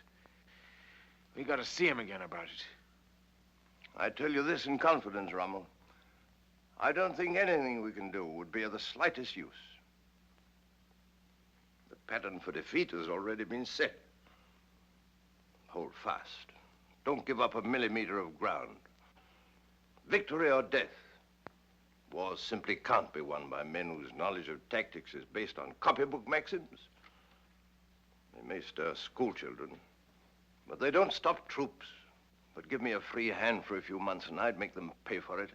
We've got to see him again about it. I tell you this in confidence, Rommel. I don't think anything we can do would be of the slightest use. The pattern for defeat has already been set. Hold fast. Don't give up a millimeter of ground. Victory or death. Wars simply can't be won by men whose knowledge of tactics is based on copybook maxims. They may stir schoolchildren, but they don't stop troops. But give me a free hand for a few months and I'd make them pay for it.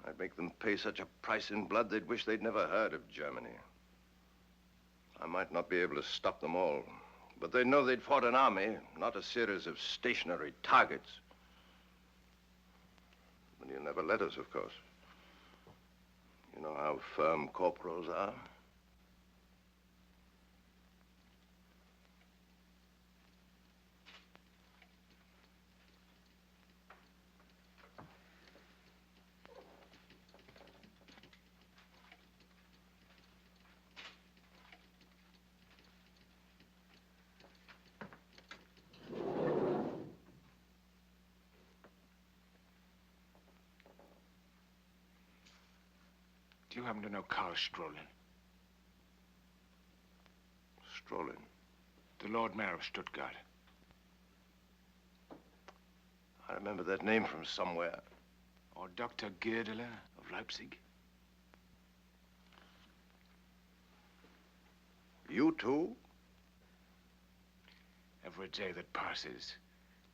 I'd make them pay such a price in blood they'd wish they'd never heard of Germany. I might not be able to stop them all, but they'd know they'd fought an army, not a series of stationary targets. But you never let us, of course. You know how firm corporals are. Do you happen to know Karl Strolin? Strolin? The Lord Mayor of Stuttgart. I remember that name from somewhere. Or Dr. Goerdeler of Leipzig. You too? Every day that passes,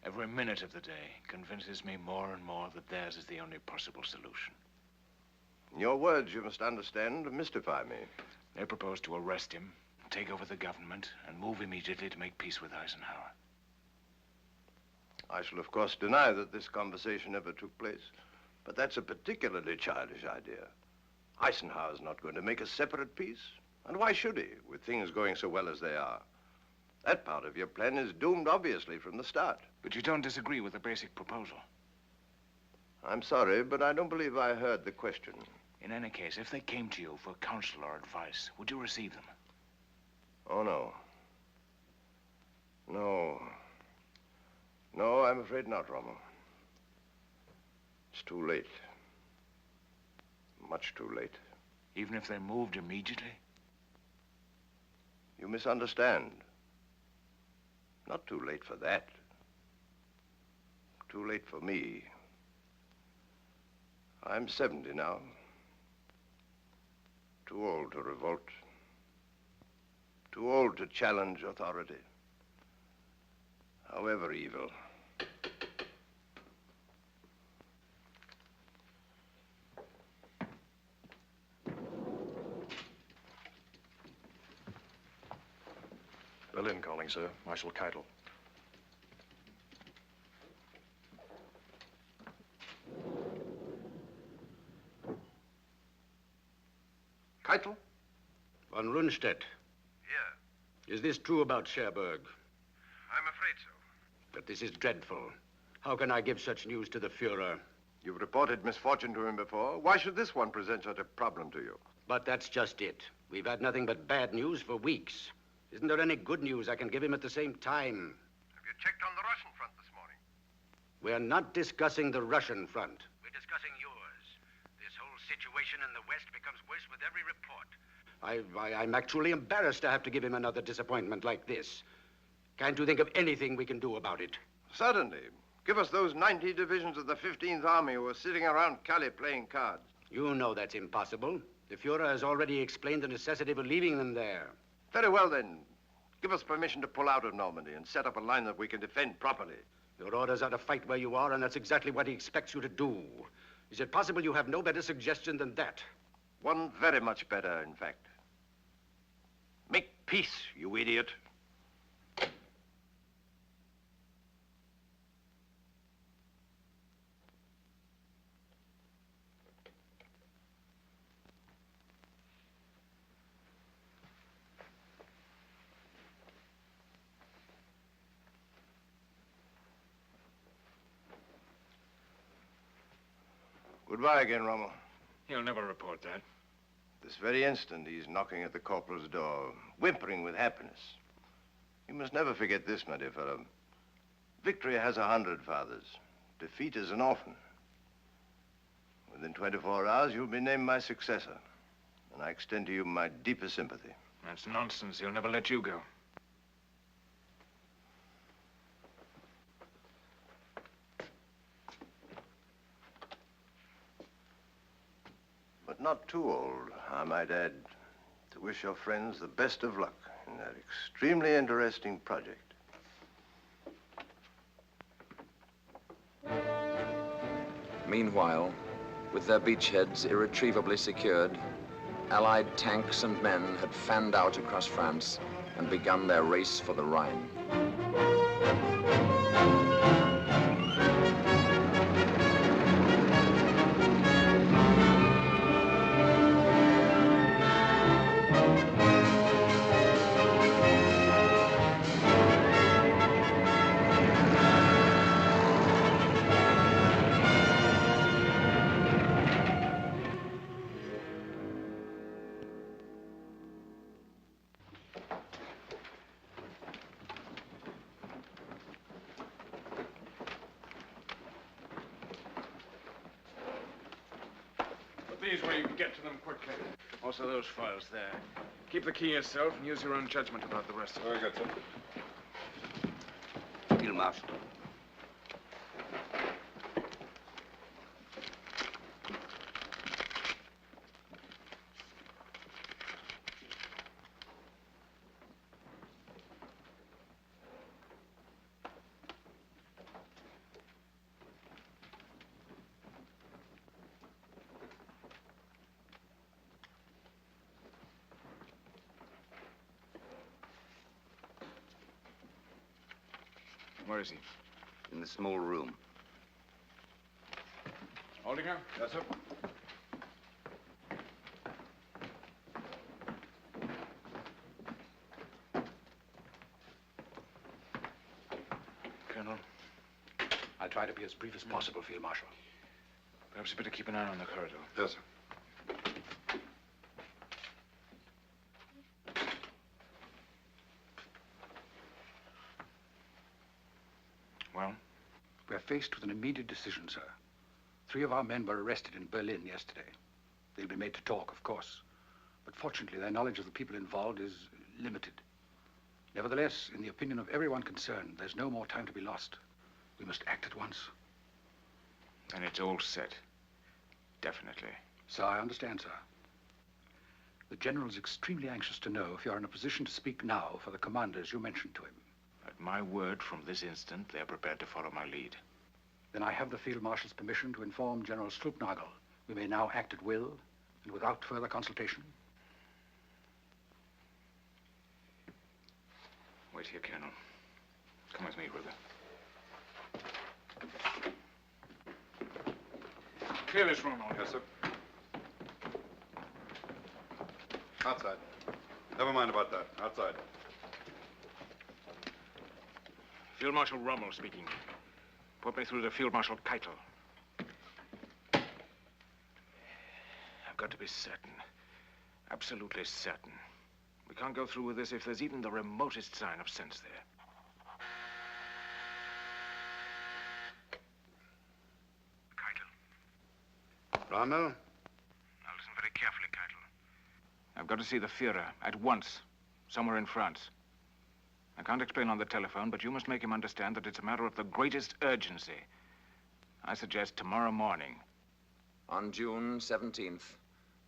every minute of the day, convinces me more and more that theirs is the only possible solution. Your words, you must understand, mystify me. They propose to arrest him, take over the government, and move immediately to make peace with Eisenhower. I shall, of course, deny that this conversation ever took place, but that's a particularly childish idea. Eisenhower's not going to make a separate peace, and why should he, with things going so well as they are? That part of your plan is doomed, obviously, from the start. But you don't disagree with the basic proposal? I'm sorry, but I don't believe I heard the question. In any case, if they came to you for counsel or advice, would you receive them? Oh, no. No. No, I'm afraid not, Rommel. It's too late. Much too late. Even if they moved immediately? You misunderstand. Not too late for that. Too late for me. I'm 70 now. Too old to revolt. Too old to challenge authority. However evil. Berlin calling, sir. Marshal Keitel. Keitel? Von Rundstedt. Here. Is this true about Cherbourg? I'm afraid so. But this is dreadful. How can I give such news to the Fuhrer? You've reported misfortune to him before. Why should this one present such a problem to you? But that's just it. We've had nothing but bad news for weeks. Isn't there any good news I can give him at the same time? Have you checked on the Russian front this morning? We're not discussing the Russian front. We're discussing yours. This whole situation in the West becomes worse with every report. I'm actually embarrassed to have to give him another disappointment like this. Can't you think of anything we can do about it? Certainly. Give us those 90 divisions of the 15th Army who are sitting around Calais playing cards. You know that's impossible. The Fuhrer has already explained the necessity for leaving them there. Very well, then. Give us permission to pull out of Normandy and set up a line that we can defend properly. Your orders are to fight where you are, and that's exactly what he expects you to do. Is it possible you have no better suggestion than that? One very much better, in fact. Make peace, you idiot. Goodbye again, Rommel. He'll never report that. This very instant, he's knocking at the corporal's door, whimpering with happiness. You must never forget this, my dear fellow. Victory has 100 fathers. Defeat is an orphan. Within 24 hours, you'll be named my successor. And I extend to you my deepest sympathy. That's nonsense. He'll never let you go. But not too old, I might add, to wish your friends the best of luck in that extremely interesting project. Meanwhile, with their beachheads irretrievably secured, Allied tanks and men had fanned out across France and begun their race for the Rhine. These where you can get to them quickly. Also those files there. Keep the key yourself and use your own judgment about the rest of it. Very good, sir. Field Marshal. Where is he? In the small room. Holding her? Yes, sir. Colonel, I'll try to be as brief as possible, Field Marshal. Perhaps you better keep an eye on the corridor. Yes, sir. Well? We're faced with an immediate decision, sir. 3 of our men were arrested in Berlin yesterday. They'll be made to talk, of course. But fortunately, their knowledge of the people involved is limited. Nevertheless, in the opinion of everyone concerned, there's no more time to be lost. We must act at once. And it's all set. Definitely. So I understand, sir. The general's extremely anxious to know if you're in a position to speak now for the commanders you mentioned to him. At my word, from this instant, they're prepared to follow my lead. Then I have the Field Marshal's permission to inform General Stulpnagel we may now act at will and without further consultation. Wait here, Colonel. Come with me, Ruger. Clear this room, all. Yes, sir. Outside. Never mind about that. Outside. Field Marshal Rommel speaking. Put me through to Field Marshal Keitel. I've got to be certain. Absolutely certain. We can't go through with this if there's even the remotest sign of sense there. Rommel? Now listen very carefully, Keitel. I've got to see the Führer at once, somewhere in France. I can't explain on the telephone, but you must make him understand that it's a matter of the greatest urgency. I suggest tomorrow morning. On June 17th,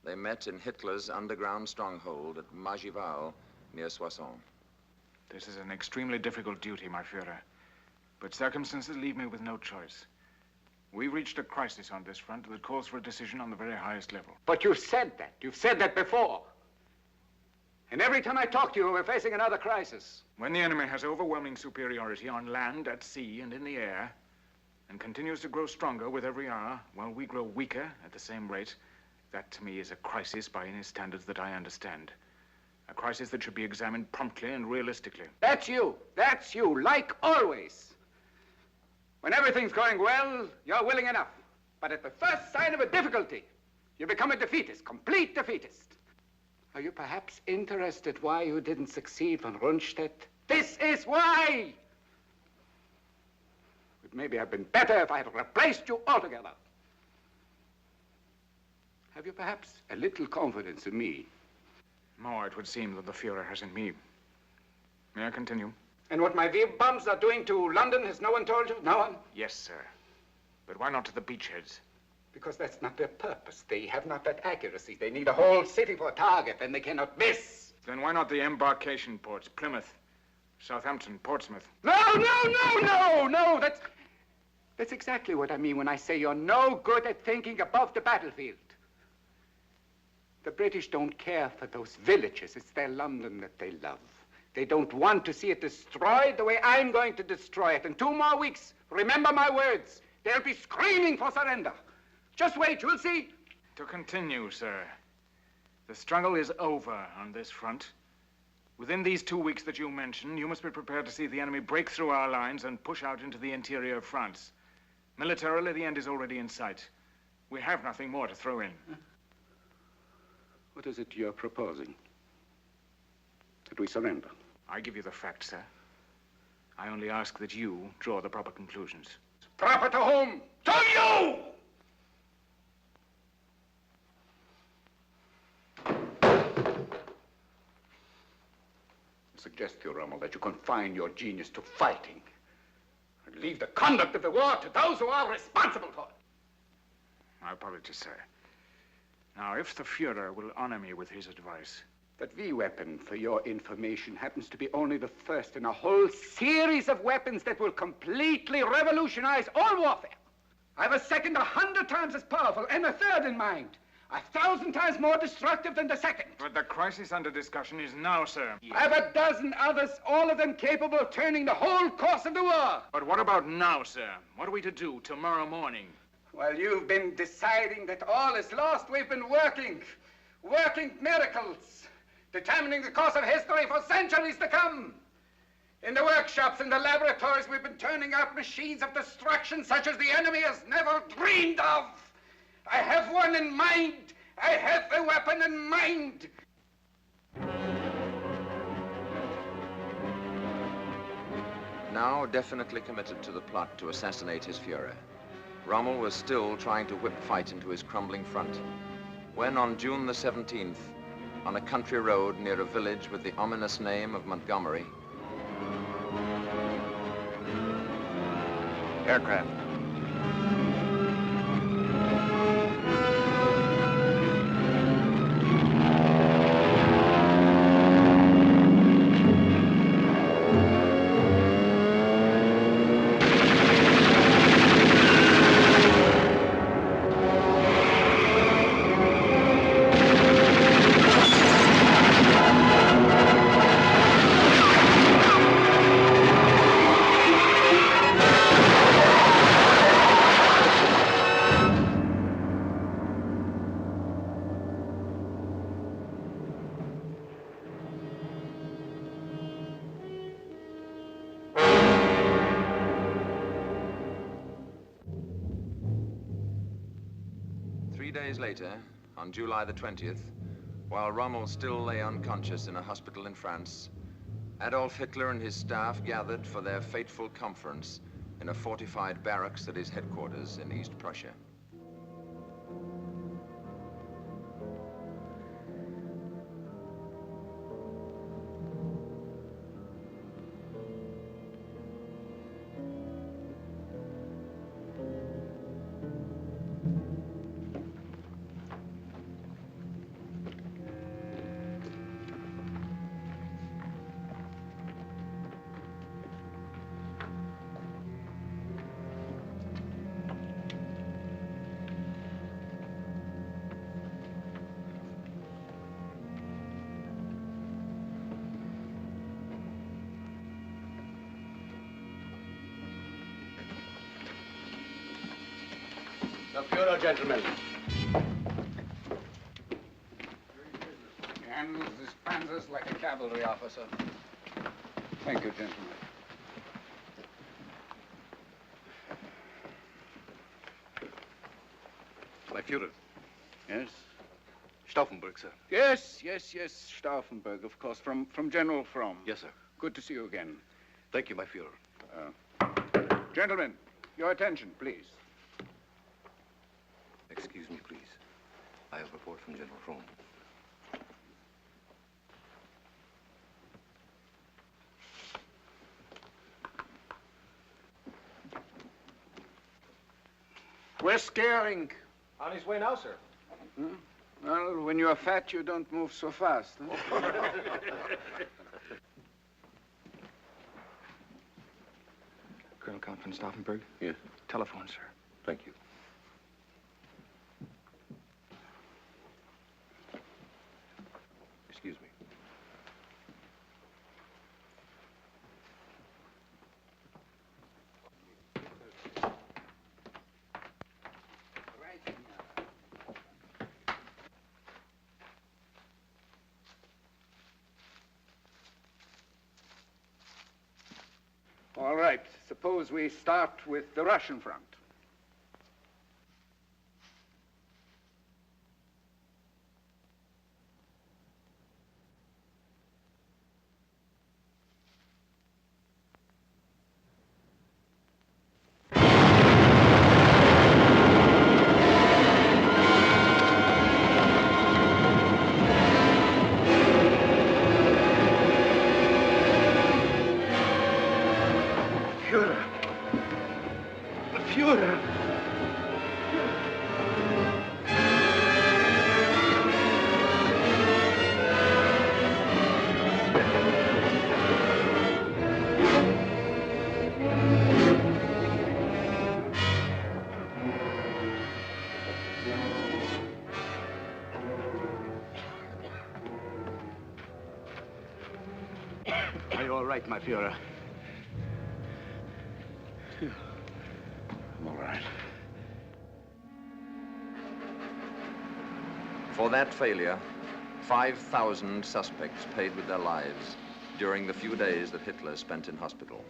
they met in Hitler's underground stronghold at Magival, near Soissons. This is an extremely difficult duty, my Führer. But circumstances leave me with no choice. We've reached a crisis on this front that calls for a decision on the very highest level. But you've said that. You've said that before. And every time I talk to you, we're facing another crisis. When the enemy has overwhelming superiority on land, at sea, and in the air, and continues to grow stronger with every hour, while we grow weaker at the same rate, that to me is a crisis by any standards that I understand. A crisis that should be examined promptly and realistically. That's you. That's you, like always. When everything's going well, you're willing enough. But at the first sign of a difficulty, you become a defeatist, complete defeatist. Are you perhaps interested why you didn't succeed von Rundstedt? This is why! It maybe have been better if I had replaced you altogether. Have you perhaps a little confidence in me? More, it would seem, than the Führer has in me. May I continue? And what my Web bombs are doing to London, has no one told you? No one? Yes, sir. But why not to the beachheads? Because that's not their purpose. They have not that accuracy. They need a whole city for a target, and they cannot miss. Then why not the embarkation ports? Plymouth, Southampton, Portsmouth. No! That's exactly what I mean when I say you're no good at thinking above the battlefield. The British don't care for those villages. It's their London that they love. They don't want to see it destroyed the way I'm going to destroy it. In 2 more weeks, remember my words, they'll be screaming for surrender. Just wait, you'll see. To continue, sir. The struggle is over on this front. Within these 2 weeks that you mentioned, you must be prepared to see the enemy break through our lines and push out into the interior of France. Militarily, the end is already in sight. We have nothing more to throw in. What is it you're proposing? That we surrender? I give you the facts, sir. I only ask that you draw the proper conclusions. Proper to whom? To you! I suggest to you, Rommel, that you confine your genius to fighting. And leave the conduct of the war to those who are responsible for it. My apologies, sir. Now, if the Führer will honor me with his advice. That V-weapon, for your information, happens to be only the first in a whole series of weapons that will completely revolutionize all warfare. I have a second 100 times as powerful and a third in mind. 1,000 times more destructive than the second. But the crisis under discussion is now, sir. I have a dozen others, all of them capable of turning the whole course of the war. But what about now, sir? What are we to do tomorrow morning? While you've been deciding that all is lost, we've been working miracles, determining the course of history for centuries to come. In the workshops, in the laboratories, we've been turning out machines of destruction such as the enemy has never dreamed of. I have one in mind. I have the weapon in mind. Now definitely committed to the plot to assassinate his Führer, Rommel was still trying to whip fight into his crumbling front, when on June the 17th, on a country road near a village with the ominous name of Montgomery, Aircraft. later, on July the 20th, while Rommel still lay unconscious in a hospital in France, Adolf Hitler and his staff gathered for their fateful conference in a fortified barracks at his headquarters in East Prussia. The Fuhrer, gentlemen. He handles his panzers like a cavalry officer. Thank you, gentlemen. My Fuhrer. Yes? Stauffenberg, sir. Yes, Stauffenberg, of course, from General Fromm. Yes, sir. Good to see you again. Thank you, my Fuhrer. Gentlemen, your attention, please. Excuse me, please. I have a report from General Fromm. Where's Scaring? On his way now, sir. Well, when you're fat, you don't move so fast. Huh? Colonel Count von Stauffenberg? Yes. Telephone, sir. Thank you. Excuse me. All right. Suppose we start with the Russian front. Are you all right, my Fuhrer? I'm all right. For that failure, 5,000 suspects paid with their lives during the few days that Hitler spent in hospital.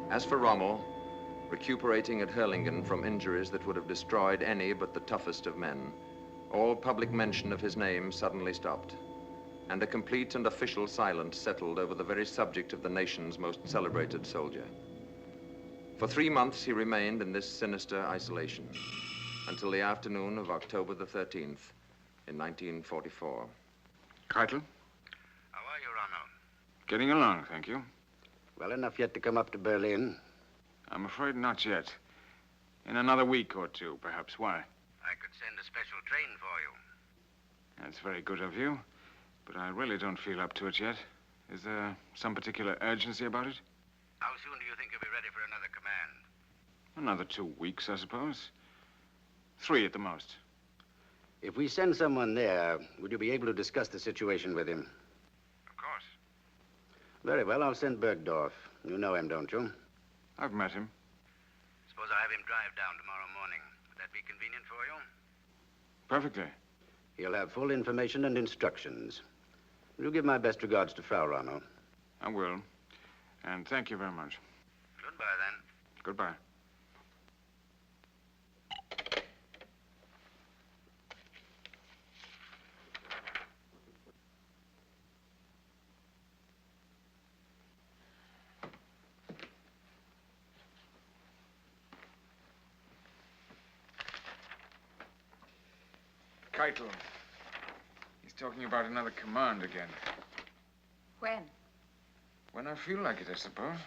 As for Rommel, recuperating at Hurlingen from injuries that would have destroyed any but the toughest of men, all public mention of his name suddenly stopped, and a complete and official silence settled over the very subject of the nation's most celebrated soldier. For 3 months, he remained in this sinister isolation, until the afternoon of October the 13th in 1944. Keitel? How are you, Rommel? Getting along, thank you. Well enough yet to come up to Berlin? I'm afraid not yet. In another week or two, perhaps. Why? I could send a special train for you. That's very good of you, but I really don't feel up to it yet. Is there some particular urgency about it? How soon do you think you'll be ready for another command? Another 2 weeks, I suppose. 3 at the most. If we send someone there, would you be able to discuss the situation with him? Of course. Very well, I'll send Bergdorf. You know him, don't you? I've met him. Suppose I have him drive down tomorrow morning. Would that be convenient for you? Perfectly. He'll have full information and instructions. Will you give my best regards to Frau Rommel? I will. And thank you very much. Goodbye, then. Goodbye. Keitel. He's talking about another command again. When? When I feel like it, I suppose.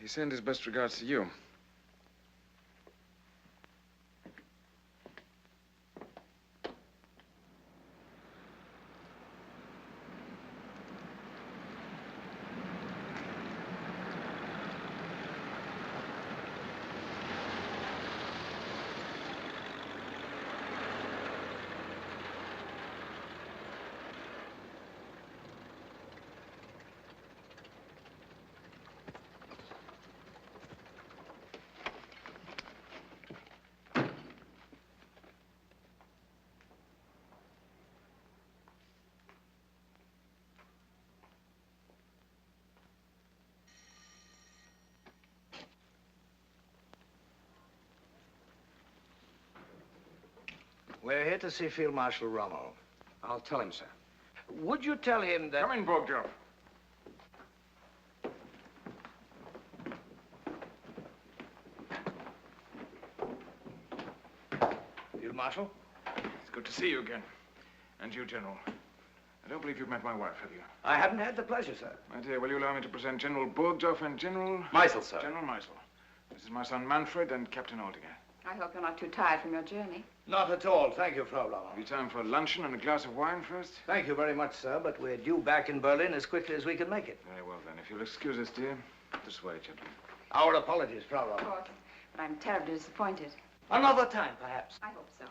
He sent his best regards to you. We're here to see Field Marshal Rommel. I'll tell him, sir. Would you tell him that... Come in, Burgdorf. Field Marshal? It's good to see you again. And you, General. I don't believe you've met my wife, have you? I haven't had the pleasure, sir. My dear, will you allow me to present General Burgdorf and General... Meisel, sir. General Meisel. This is my son Manfred and Captain Aldinger. I hope you're not too tired from your journey. Not at all. Thank you, Frau Rommel. Be time for luncheon and a glass of wine first? Thank you very much, sir, but we're due back in Berlin as quickly as we can make it. Very well, then. If you'll excuse us, dear. This way, gentlemen. Our apologies, Frau Of Rommel. course. But I'm terribly disappointed. Another time, perhaps. I hope so.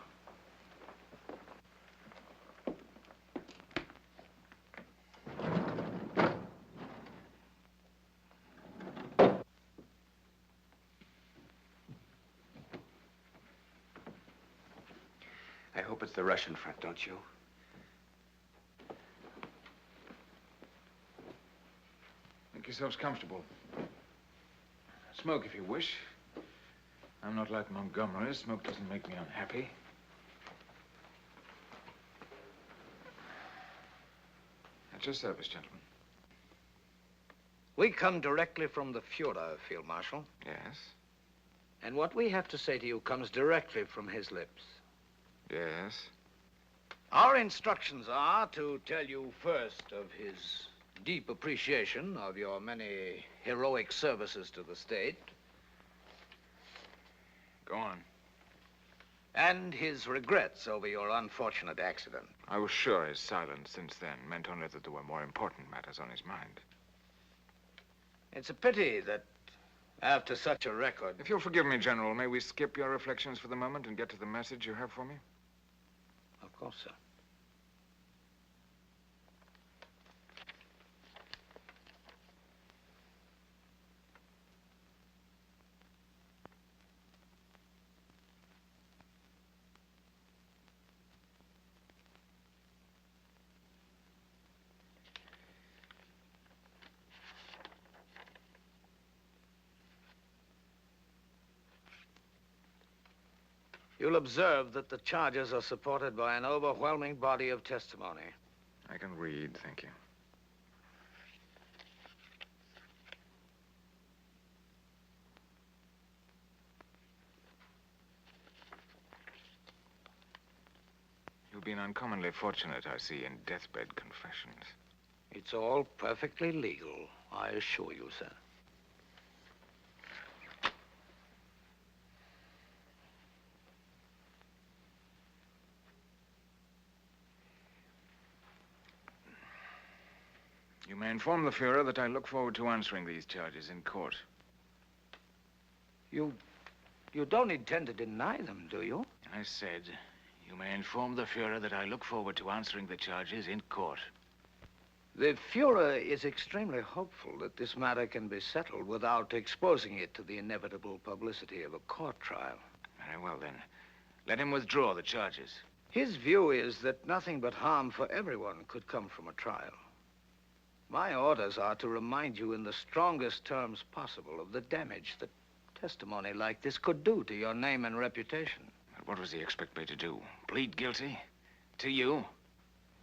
I hope it's the Russian front, don't you? Make yourselves comfortable. Smoke if you wish. I'm not like Montgomery. Smoke doesn't make me unhappy. At your service, gentlemen. We come directly from the Fuhrer, Field Marshal. Yes? And what we have to say to you comes directly from his lips. Yes? Our instructions are to tell you first of his deep appreciation of your many heroic services to the state. Go on. And his regrets over your unfortunate accident. I was sure his silence since then meant only that there were more important matters on his mind. It's a pity that after such a record... If you'll forgive me, General, may we skip your reflections for the moment and get to the message you have for me? Of course, sir. You'll observe that the charges are supported by an overwhelming body of testimony. I can read, thank you. You've been uncommonly fortunate, I see, in deathbed confessions. It's all perfectly legal, I assure you, sir. You may inform the Fuhrer that I look forward to answering these charges in court. You don't intend to deny them, do you? I said, you may inform the Fuhrer that I look forward to answering the charges in court. The Fuhrer is extremely hopeful that this matter can be settled without exposing it to the inevitable publicity of a court trial. Very well, then. Let him withdraw the charges. His view is that nothing but harm for everyone could come from a trial. My orders are to remind you in the strongest terms possible of the damage that testimony like this could do to your name and reputation. But what does he expect me to do? Plead guilty? To you?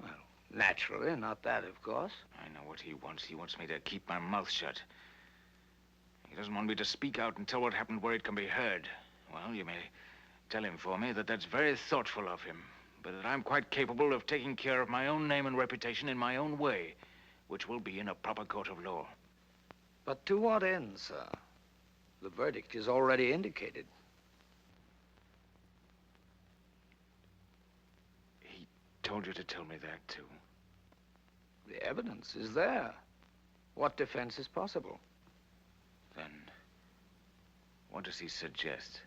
Well, naturally, not that, of course. I know what he wants. He wants me to keep my mouth shut. He doesn't want me to speak out and tell what happened where it can be heard. Well, you may tell him for me that that's very thoughtful of him, but that I'm quite capable of taking care of my own name and reputation in my own way, which will be in a proper court of law. But to what end, sir? The verdict is already indicated. He told you to tell me that, too? The evidence is there. What defense is possible? Then, what does he suggest?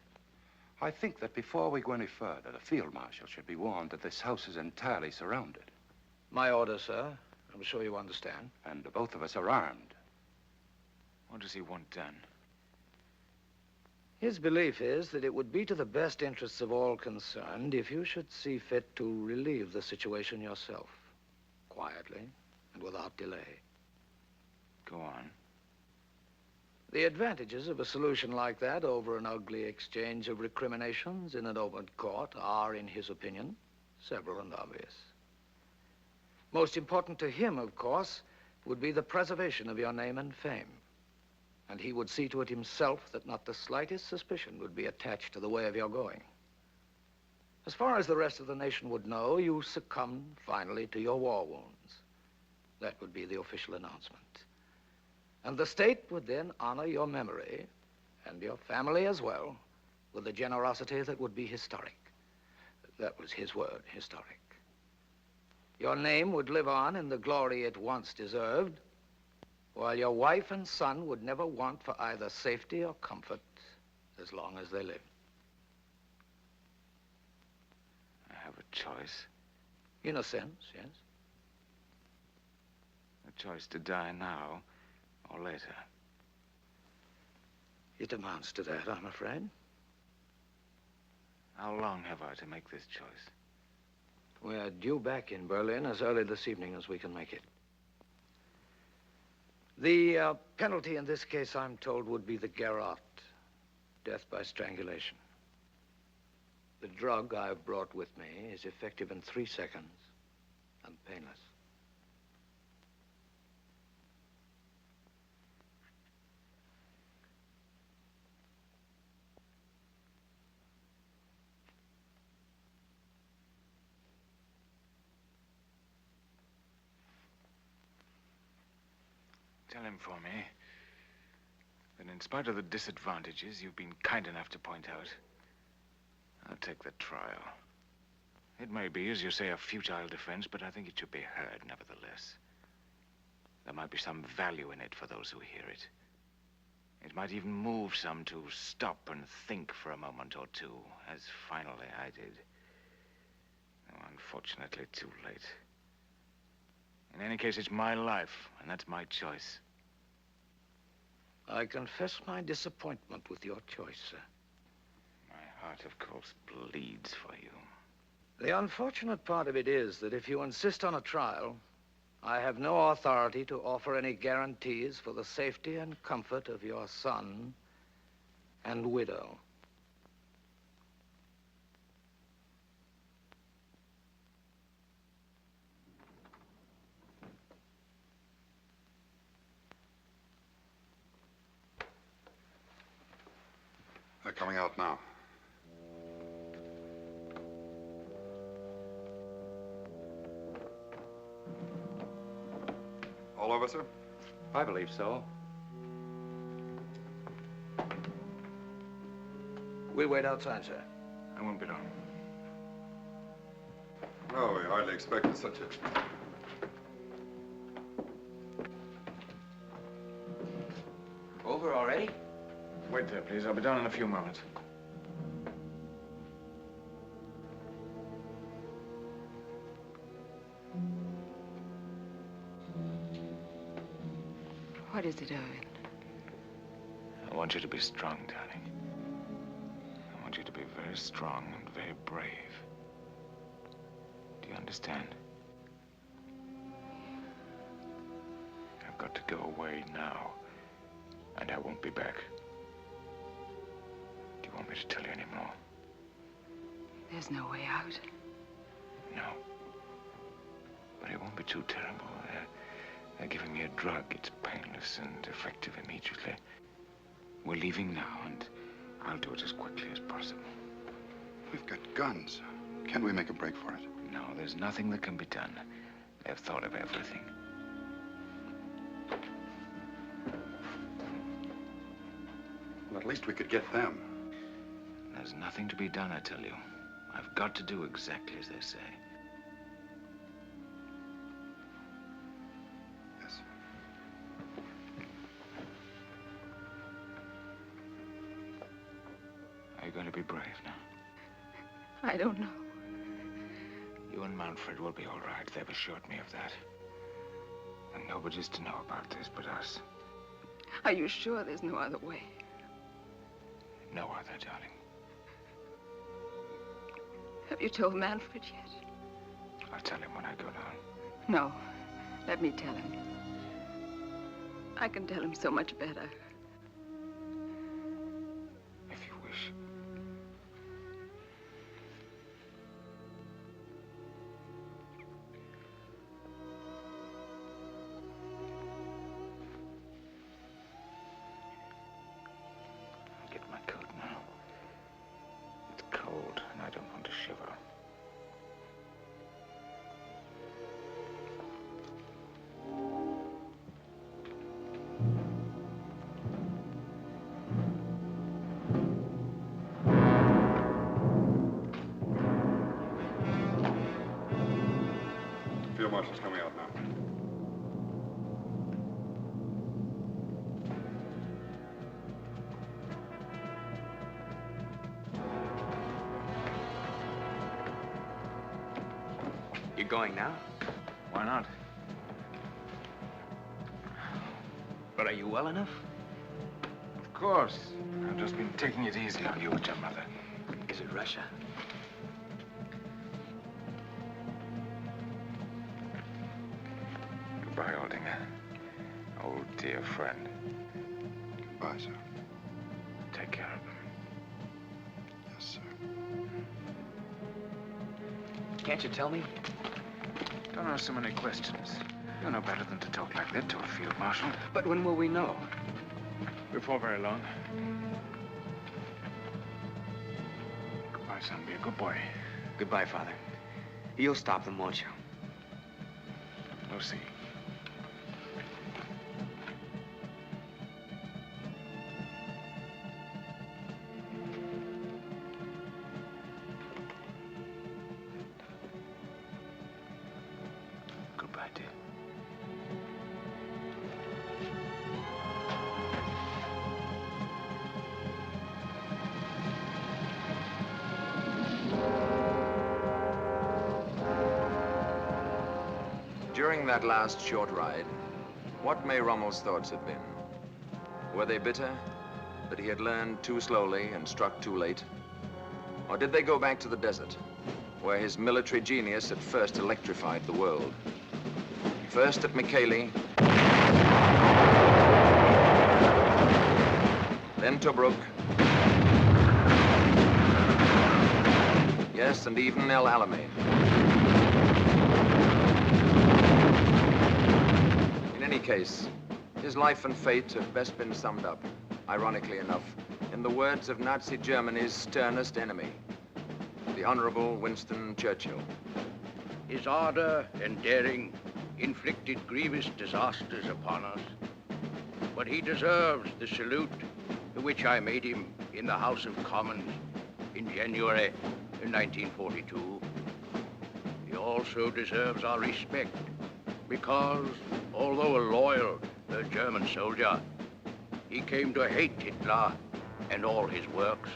I think that before we go any further, the field marshal should be warned that this house is entirely surrounded. My order, sir. I'm sure you understand. And both of us are armed. What does he want done? His belief is that it would be to the best interests of all concerned if you should see fit to relieve the situation yourself, quietly and without delay. Go on. The advantages of a solution like that over an ugly exchange of recriminations in an open court are, in his opinion, several and obvious. Most important to him, of course, would be the preservation of your name and fame. And he would see to it himself that not the slightest suspicion would be attached to the way of your going. As far as the rest of the nation would know, you succumbed finally to your war wounds. That would be the official announcement. And the state would then honor your memory, and your family as well, with a generosity that would be historic. That was his word, historic. Your name would live on in the glory it once deserved, while your wife and son would never want for either safety or comfort as long as they lived. I have a choice. In a sense, yes. A choice to die now or later. It amounts to that, I'm afraid. How long have I to make this choice? We're due back in Berlin as early this evening as we can make it. The penalty in this case, I'm told, would be the garrote, death by strangulation. The drug I've brought with me is effective in 3 seconds and painless. Tell him for me that in spite of the disadvantages you've been kind enough to point out, I'll take the trial. It may be, as you say, a futile defense, but I think it should be heard nevertheless. There might be some value in it for those who hear it. It might even move some to stop and think for a moment or two, as finally I did. Though unfortunately too late. In any case, it's my life, and that's my choice. I confess my disappointment with your choice, sir. My heart, of course, bleeds for you. The unfortunate part of it is that if you insist on a trial, I have no authority to offer any guarantees for the safety and comfort of your son and widow. They're coming out now. All over, sir? I believe so. We'll wait outside, sir. I won't be long. Oh, we hardly expected such a... Over already? Wait there, please. I'll be down in a few moments. What is it, Erwin? I want you to be strong, darling. I want you to be very strong and very brave. Do you understand? I've got to go away now, and I won't be back. Do you want me to tell you any more? There's no way out. No. But it won't be too terrible. They're giving me a drug. It's painless and effective immediately. We're leaving now, and I'll do it as quickly as possible. We've got guns. Can't we make a break for it? No, there's nothing that can be done. They've thought of everything. Well, at least we could get them. There's nothing to be done, I tell you. I've got to do exactly as they say. Yes. Are you going to be brave now? I don't know. You and Manfred will be all right. They've assured me of that. And nobody's to know about this but us. Are you sure there's no other way? No other, darling. Have you told Manfred yet? I'll tell him when I go down. No. Let me tell him. I can tell him so much better. Marshal's coming out now. You going now? Why not? But are you well enough? Of course. I've just been taking it easy on you with your mother. Is it Russia? Goodbye, Aldinger. Old dear friend. Goodbye, sir. Take care of him. Yes, sir. Can't you tell me? Don't ask so many questions. You're no better than to talk like that to a field marshal. But when will we know? Before very long. Goodbye, son. Be a good boy. Goodbye, Father. You'll stop them, won't you? We'll see. Goodbye, dear. During that last short ride, what may Rommel's thoughts have been? Were they bitter that he had learned too slowly and struck too late? Or did they go back to the desert, where his military genius had first electrified the world? First at Mikaeli, then Tobruk, yes, and even El Alamein. In any case, his life and fate have best been summed up, ironically enough, in the words of Nazi Germany's sternest enemy, the Honorable Winston Churchill. His ardor and daring inflicted grievous disasters upon us, but he deserves the salute to which I made him in the House of Commons in January 1942. He also deserves our respect because, although a loyal German soldier, he came to hate Hitler and all his works,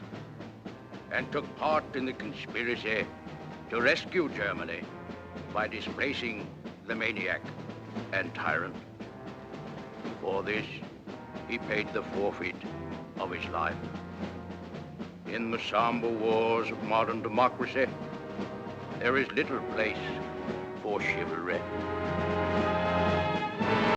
and took part in the conspiracy to rescue Germany by displacing the maniac and tyrant. For this, he paid the forfeit of his life. In the somber wars of modern democracy, there is little place for chivalry.